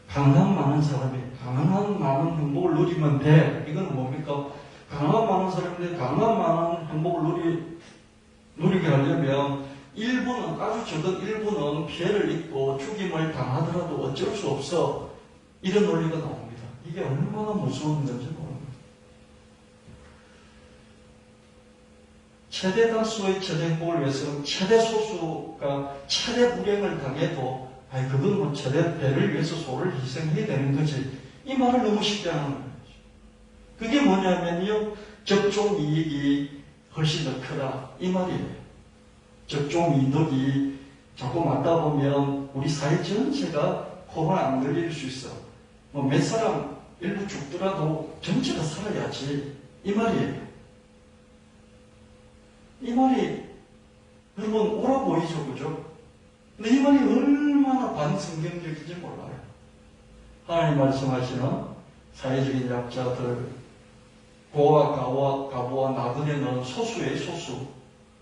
가능한 많은 사람이 가능한 많은 행복을 누리면 돼. 이건 뭡니까? 가능한 많은 사람인데 가능한 많은 행복을 누리게 하려면 일부는 아주 적은 일부는 피해를 입고 죽임을 당하더라도 어쩔 수 없어. 이런 논리가 나옵니다. 이게 얼마나 무서운 건지 모릅니다. 최대 다수의 최대 행복을 위해서는 최대 소수가 최대 불행을 당해도 그건 뭐 최대 배를 위해서 소를 희생해야 되는 거지. 이 말을 너무 쉽게 하는 거죠. 그게 뭐냐면요. 접종 이익이 훨씬 더 크다. 이 말이에요. 접종 이득이 자꾸 맞다 보면 우리 사회 전체가 코로나 안 걸릴 수 있어. 뭐 몇 사람 일부 죽더라도 전체가 살아야지. 이 말이에요. 이 말이 여러분 옳아 보이죠, 그죠? 근데 이 말이 얼마나 반성경적인지 몰라요. 하나님 말씀하시는 사회적인 약자들, 고와 가부와 나그네 넣은 소수의 소수.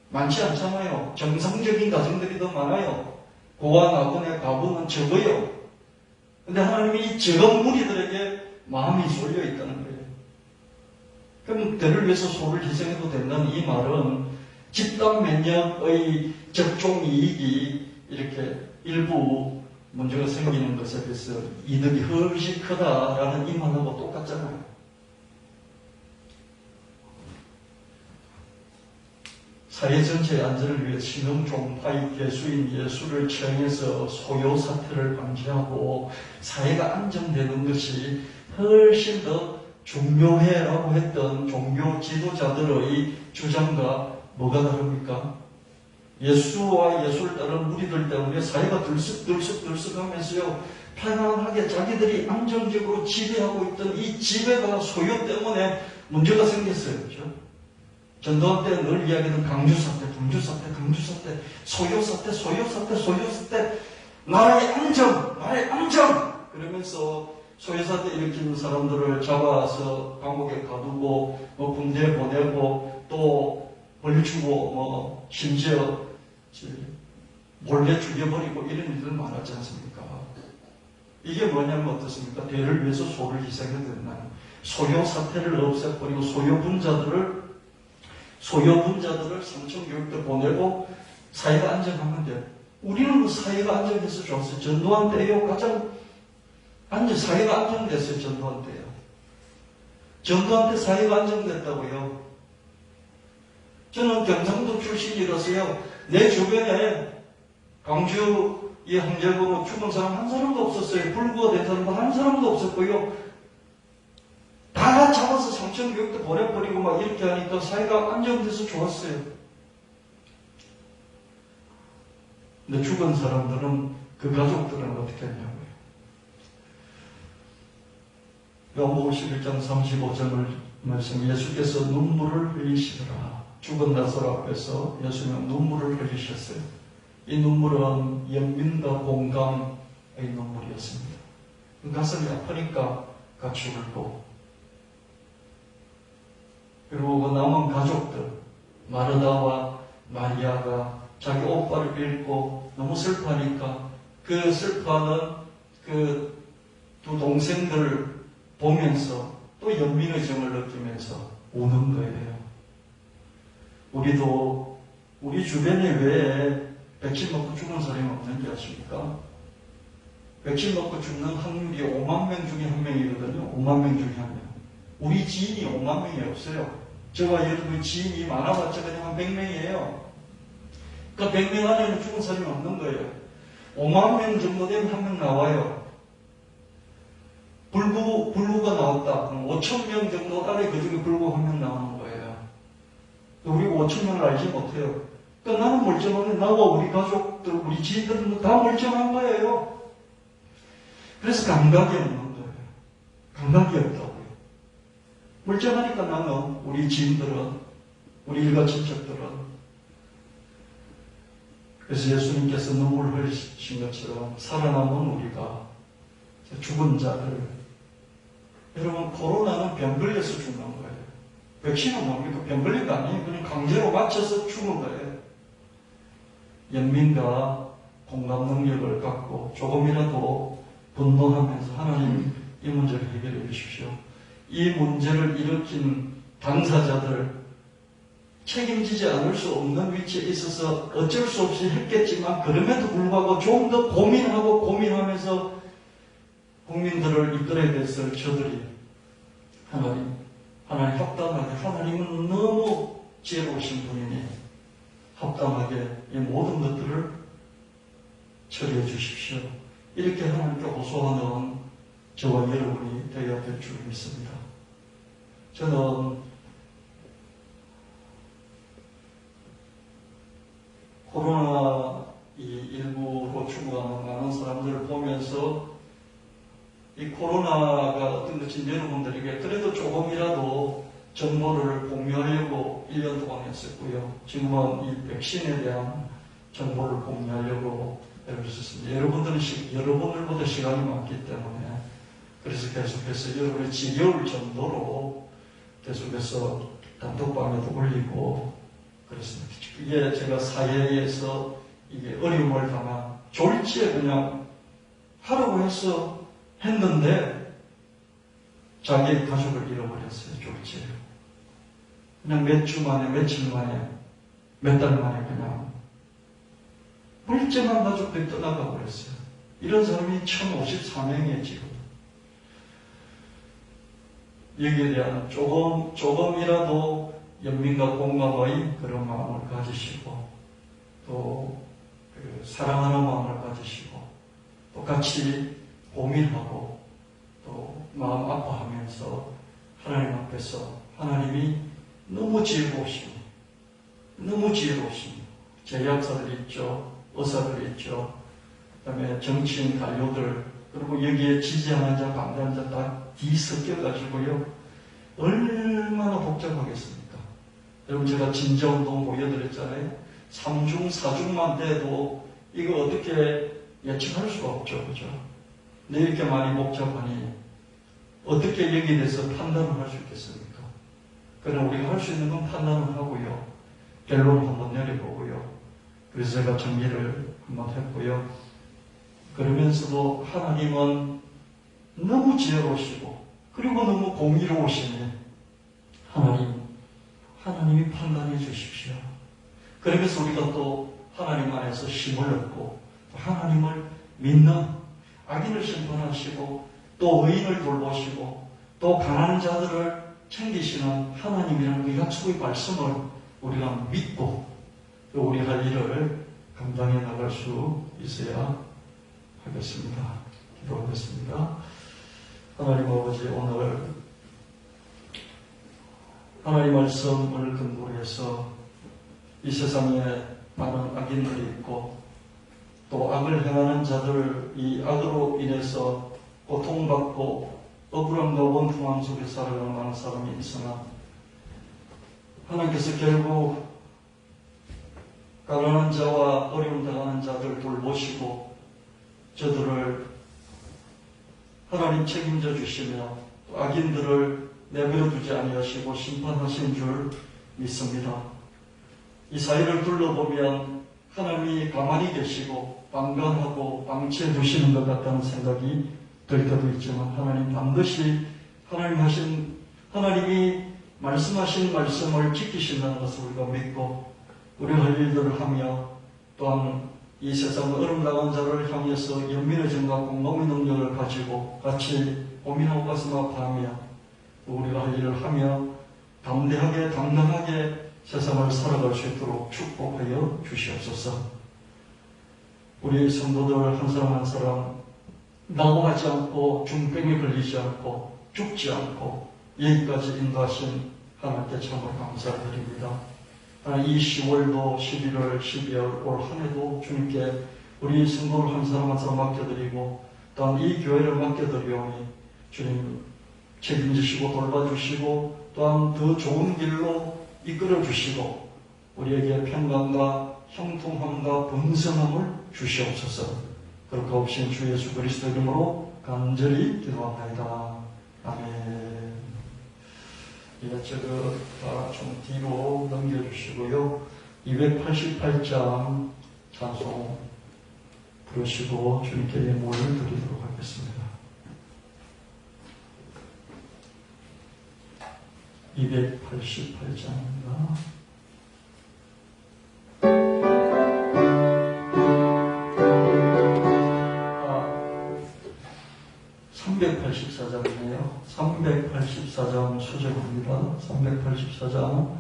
많지 않잖아요. 정상적인 가정들이 더 많아요. 고와 나그네 가부는 적어요. 근데 하나님이 이 적은 무리들에게 마음이 쏠려 있다는 거예요. 그럼 대를 위해서 소를 희생해도 된다는 이 말은 집단 면역의 접종 이익이 이렇게 일부 문제가 생기는 것에 비해서 이득이 훨씬 크다라는 이 말하고 똑같잖아요. 사회 전체의 안전을 위해 신흥종, 파익, 예수인, 예수를 처형해서 소요 사태를 방지하고 사회가 안정되는 것이 훨씬 더 중요해라고 했던 종교 지도자들의 주장과 뭐가 다릅니까? 예수와 예수를 따르는 무리들 때문에 사회가 들썩하면서요, 편안하게 자기들이 안정적으로 지배하고 있던 이 지배가 소요 때문에 문제가 생겼어요. 그렇죠? 전두환 때 늘 이야기하는 강주사태, 금주사태, 소요사태, 나라의 안정! 그러면서 소요사태 일으키는 사람들을 잡아서 감옥에 가두고, 군대에 보내고, 또 벌주고, 심지어 몰래 죽여버리고 이런 일들 많았지 않습니까? 이게 뭐냐면 어떻습니까? 대를 위해서 소를 희생해야 된다는 소요사태를 없애버리고 소요분자들을 삼청교육대 보내고 사회가 안정하면 돼요. 우리는 사회가 안정돼서 좋았어요. 전두환 때요. 사회가 안정됐어요. 전두환 때요. 전두환 때 사회가 안정됐다고요. 저는 경상도 출신이라서요. 내 주변에 광주 이 항쟁으로 죽은 사람 한 사람도 없었어요. 불구가 된 사람 한 사람도 없었고요. 다 잡아서 삼청교육도 보내버리고 막 이렇게 하니까 사회가 안정돼서 좋았어요. 근데 죽은 사람들은 그 가족들은 어떻게 했냐고요. 요한복음 11장 35절을 말씀, 예수께서 눈물을 흘리시더라. 죽은 나사로 앞에서 예수님은 눈물을 흘리셨어요. 이 눈물은 연민과 공감의 눈물이었습니다. 가슴이 아프니까 같이 울고, 그리고 그 남은 가족들, 마르다와 마리아가 자기 오빠를 잃고 너무 슬퍼하니까 그 슬퍼하는 그 두 동생들을 보면서 또 연민의 정을 느끼면서 우는 거예요. 우리도 우리 주변에 왜 백신 먹고 죽은 사람이 없는지 아십니까? 백신 먹고 죽는 확률이 5만 명 중에 한 명이거든요. 5만 명 중에 한 명. 우리 지인이 5만 명이 없어요. 저와 여러분 지인이 많아봤자 그냥 한 100명이에요. 그 100명 안에는 죽은 사람이 없는 거예요. 5만 명 정도 되면 한 명 나와요. 불구가 나왔다. 그럼 5천 명 정도 안에 그 중에 불구 한 명 나오는 거예요. 우리가 5천 명을 알지 못해요. 그러니까 나는 멀쩡한데 나와 우리 가족들, 우리 지인들은 다 멀쩡한 거예요. 그래서 감각이 없는 거예요. 감각이 없다고요. 멀쩡하니까 나는, 우리 지인들은, 우리 일가 친척들은. 그래서 예수님께서 눈물 흘리신 것처럼 살아남은 우리가 죽은 자들, 여러분 코로나는 병 걸려서 죽는 거예요. 백신은 뭡니까? 병 걸린 거 아니에요. 그냥 강제로 맞춰서 죽은 거예요. 연민과 공감 능력을 갖고 조금이라도 분노하면서 하나님 이 문제를 해결해 주십시오. 이 문제를 일으킨 당사자들 책임지지 않을 수 없는 위치에 있어서 어쩔 수 없이 했겠지만 그럼에도 불구하고 좀 더 고민하면서 국민들을 이끌어야 됐을 저들이 하나님 합당하게, 하나님은 너무 지혜로우신 분이니 합당하게 이 모든 것들을 처리해 주십시오. 이렇게 하나님께 호소하는 저와 여러분이 되어야 될 줄 믿습니다. 저는 코로나19로 죽어가는 많은 사람들을 보면서 이 코로나가 어떤 것인지 여러분들에게 그래도 조금이라도 정보를 공유하려고 1년 동안 했었고요. 지금은 이 백신에 대한 정보를 공유하려고 애를 썼습니다. 여러분들보다 시간이 많기 때문에 그래서 계속해서 여러분의 지겨울 정도로 계속해서 단톡방에도 올리고 그렇습니다. 이게 제가 사회에서 이게 어려움을 당한 졸지에 그냥 하라고 해서 했는데 자기의 가족을 잃어버렸어요. 졸지에. 그냥 몇 주 만에, 며칠 만에, 몇 달 만에 그냥 멀쩡한 가족들이 떠나가 버렸어요. 이런 사람이 1054명이에요, 지금. 여기에 대한 조금이라도 연민과 공감의 그런 마음을 가지시고, 또 사랑하는 마음을 가지시고, 또 같이 고민하고, 또 마음 아파하면서 하나님 앞에서 하나님이 너무 지혜로우시니, 제약사들 있죠, 의사들 있죠, 그 다음에 정치인 관료들, 그리고 여기에 지지하는 자, 반대하는 자 다 뒤섞여가지고요. 얼마나 복잡하겠습니까? 여러분 제가 진저운동 보여드렸잖아요. 3중, 4중만 돼도 이거 어떻게 예측할 수가 없죠. 그죠? 근데 이렇게 많이 복잡하니 어떻게 여기에 대해서 판단을 할 수 있겠습니까? 그러나 우리가 할 수 있는 건 판단을 하고요. 결론을 한번 내려보고요. 그래서 제가 정리를 한번 했고요. 그러면서도 하나님은 너무 지혜로우시고 그리고 너무 공의로우시니 하나님이 판단해 주십시오. 그러면서 우리가 또 하나님 안에서 힘을 얻고 하나님을 믿는 악인을 심판하시고 또 의인을 돌보시고 또 가난한 자들을 챙기시는 하나님이라는 그 약속의 말씀을 우리가 믿고 또 우리 할 일을 감당해 나갈 수 있어야 하겠습니다. 기도하겠습니다. 하나님 아버지, 오늘 하나님 말씀을 근거로 해서 이 세상에 많은 악인들이 있고 또 악을 행하는 자들, 이 악으로 인해서 고통받고 억울함과 원통함 속에 살아가는 많은 사람이 있으나 하나님께서 결국 가난한 자와 어려움 당하는 자들 돌보시고 저들을 하나님 책임져 주시며 악인들을 내버려 두지 아니하시고 심판하신 줄 믿습니다. 이 사회를 둘러보면 하나님이 가만히 계시고 방관하고 방치해 두시는 것 같다는 생각이 들 때도 있지만 하나님 반드시 하나님이 말씀하신 말씀을 지키신다는 것을 우리가 믿고 우리 할 일들을 하며 또한 이 세상 어름다운 자를 향해서 연민의 정과 공감의 능력을 가지고 같이 고민하고 가슴 아파하며 우리가 할 일을 하며 담대하게 당당하게 세상을 살아갈 수 있도록 축복하여 주시옵소서. 우리 성도들 한 사람 한 사람 낙오하지 않고 중병에 걸리지 않고 죽지 않고 여기까지 인도하신 하나님께 참으로 감사를 드립니다. 이 10월도 11월, 12월 올 한 해도 주님께 우리 성도를 한 사람 한 사람 맡겨드리고 또한 이 교회를 맡겨드리오니 주님 책임지시고 돌봐주시고 또한 더 좋은 길로 이끌어주시고 우리에게 평강과 형통함과 번성함을 주시옵소서. 그렇게 없인 주 예수 그리스도 이름으로 간절히 기도합니다. 아멘. 이것저것 다 좀 뒤로 넘겨주시고요. 288장 찬송 부르시고 주님께 예물을 드리도록 하겠습니다. 288장입니다. 384장이네요. 384장 수제입니다. 384장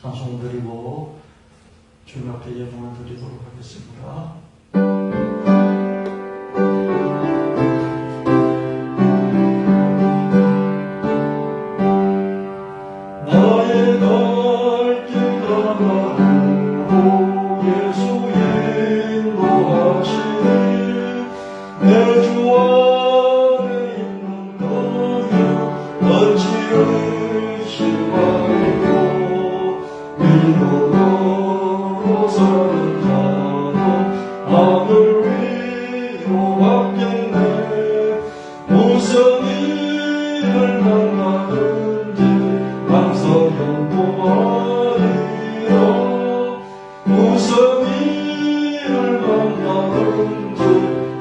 찬송 드리고 주님 앞에 예물을 드리도록 하겠습니다. 나의 갈길 가라오 예수 인도하시니 내 주와 믿음으로 사는 자도 하늘 위로 바뀌네. 무슨 일을 만나든지 망설여도 말이라. 무슨 일을 만나든지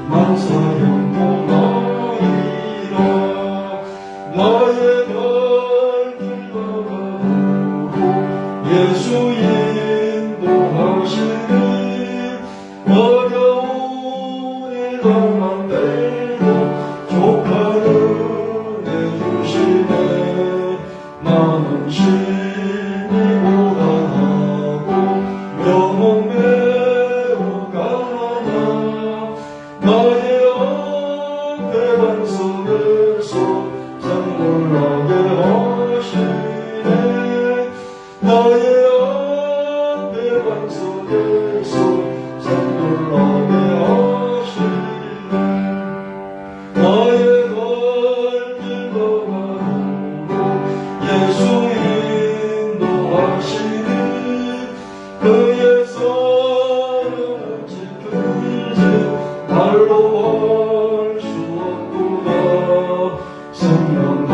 망설여도 말이라. 나의 갈길 가라오 예수 인도하시니 어려운 일 당한 때도 족하는 해주시네. 나는 심히 고단하고 영혼 매우 가난하. 나의 앞에 반석에서 장놀라게 하시네. 나의 앞에 반석에서 산놀라게 하시네. 나의 갈길 가라오 예수 인도하시니 그의 사랑을 지키지 말로 할 수 없구나. 생명과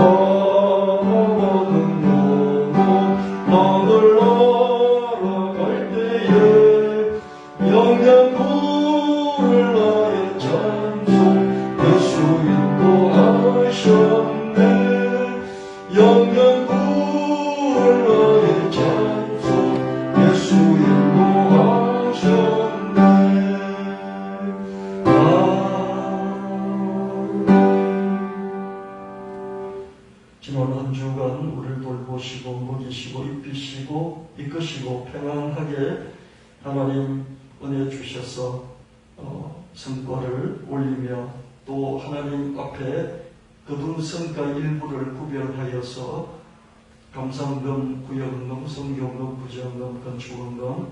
하늘 날아갈 때에 영양분을 나의 찬송 예수 인도하셨네. 영양분을 나의 찬송 예수 인도하셨네. 지난 한 주간 우리를 돌보시고 먹이시고 입히시고 이끄시고 평안하게 하나님 은혜 주셔서 성과를 올리며 또 하나님 앞에 거둔 성과 일부를 구별하여서 감상금, 구역금, 성교금, 부정금, 건축원금,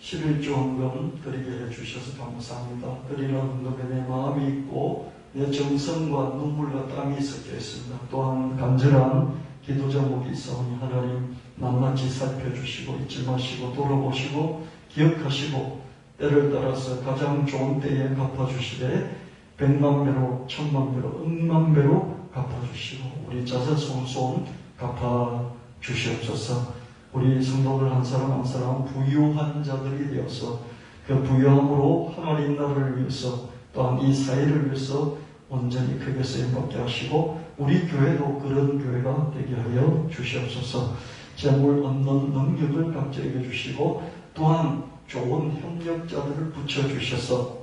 11조원금 드리게 해주셔서 감사합니다. 드리는 헌금에 내 마음이 있고 내 정성과 눈물과 땀이 섞여 있습니다. 또한 간절한 기도 제목이 있사오니 하나님 낱낱이 살펴주시고 잊지 마시고 돌아보시고 기억하시고 때를 따라서 가장 좋은 때에 갚아주시되 100만 배로 1000만 배로 100만 배로 갚아주시고 우리 자자손손 갚아주시옵소서. 우리 성도들 한 사람 한 사람 부유한 자들이 되어서 그 부유함으로 하나님 나라를 위해서 또한 이 사회를 위해서 온전히 크게 쓰임받게 하시고 우리 교회도 그런 교회가 되게 하여 주시옵소서. 재물 얻는 능력을 각자에게 주시고 또한 좋은 협력자들을 붙여주셔서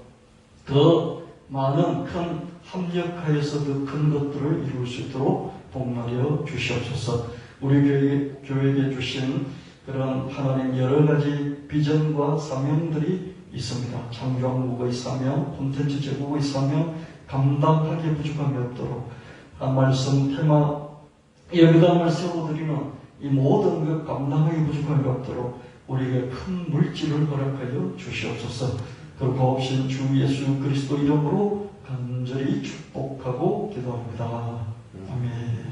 더 많은 큰 합력하여서 더 큰 것들을 이룰 수 있도록 복마려 주시옵소서. 우리 교회에 주신 그런 하나님 여러 가지 비전과 사명들이 있습니다. 창조한국의 사명, 콘텐츠 제국의 사명, 감당하기에 부족함이 없도록 한 말씀 테마 예배당을 세워드리는 이 모든 것 감당하기 부족함이 없도록 우리에게 큰 물질을 허락하여 주시옵소서. 그 고없인 주 예수 그리스도 이름으로 간절히 축복하고 기도합니다. 아멘.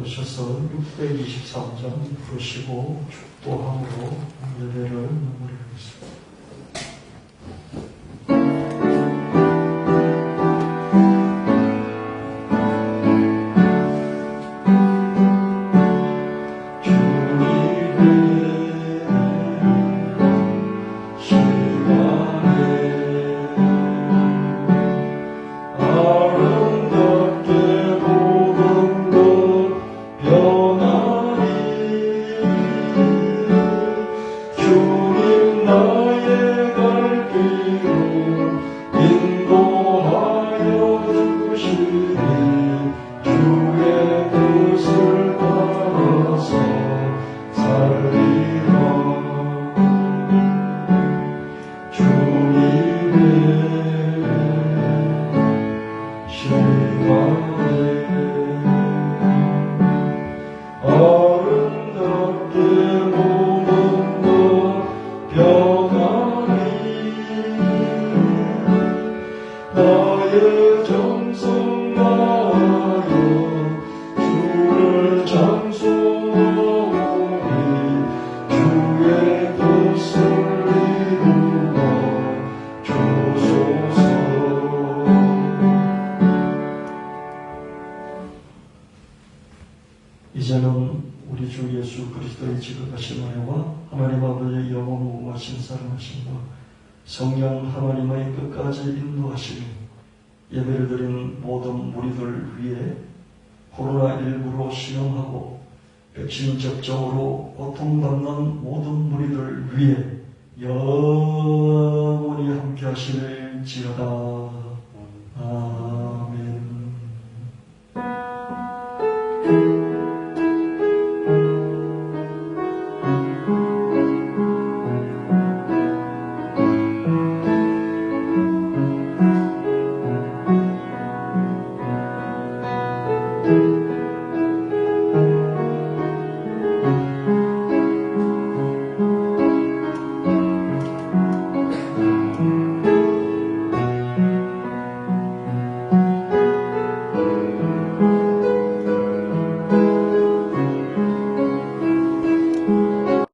일어나셔서 623장 부르시고 축도함으로 예배를 마무리하겠습니다. 이제는 우리 주 예수 그리스도의 지극하신 은혜와 하나님 아버지의 영원무하신 사랑하심과 성령 하나님의 끝까지 인도하심이 예배를 드린 모든 무리들 위해 코로나19로 신음하고 백신 접종으로 고통받는 모든 무리들 위해 영원히 함께 하실지어다. 아멘.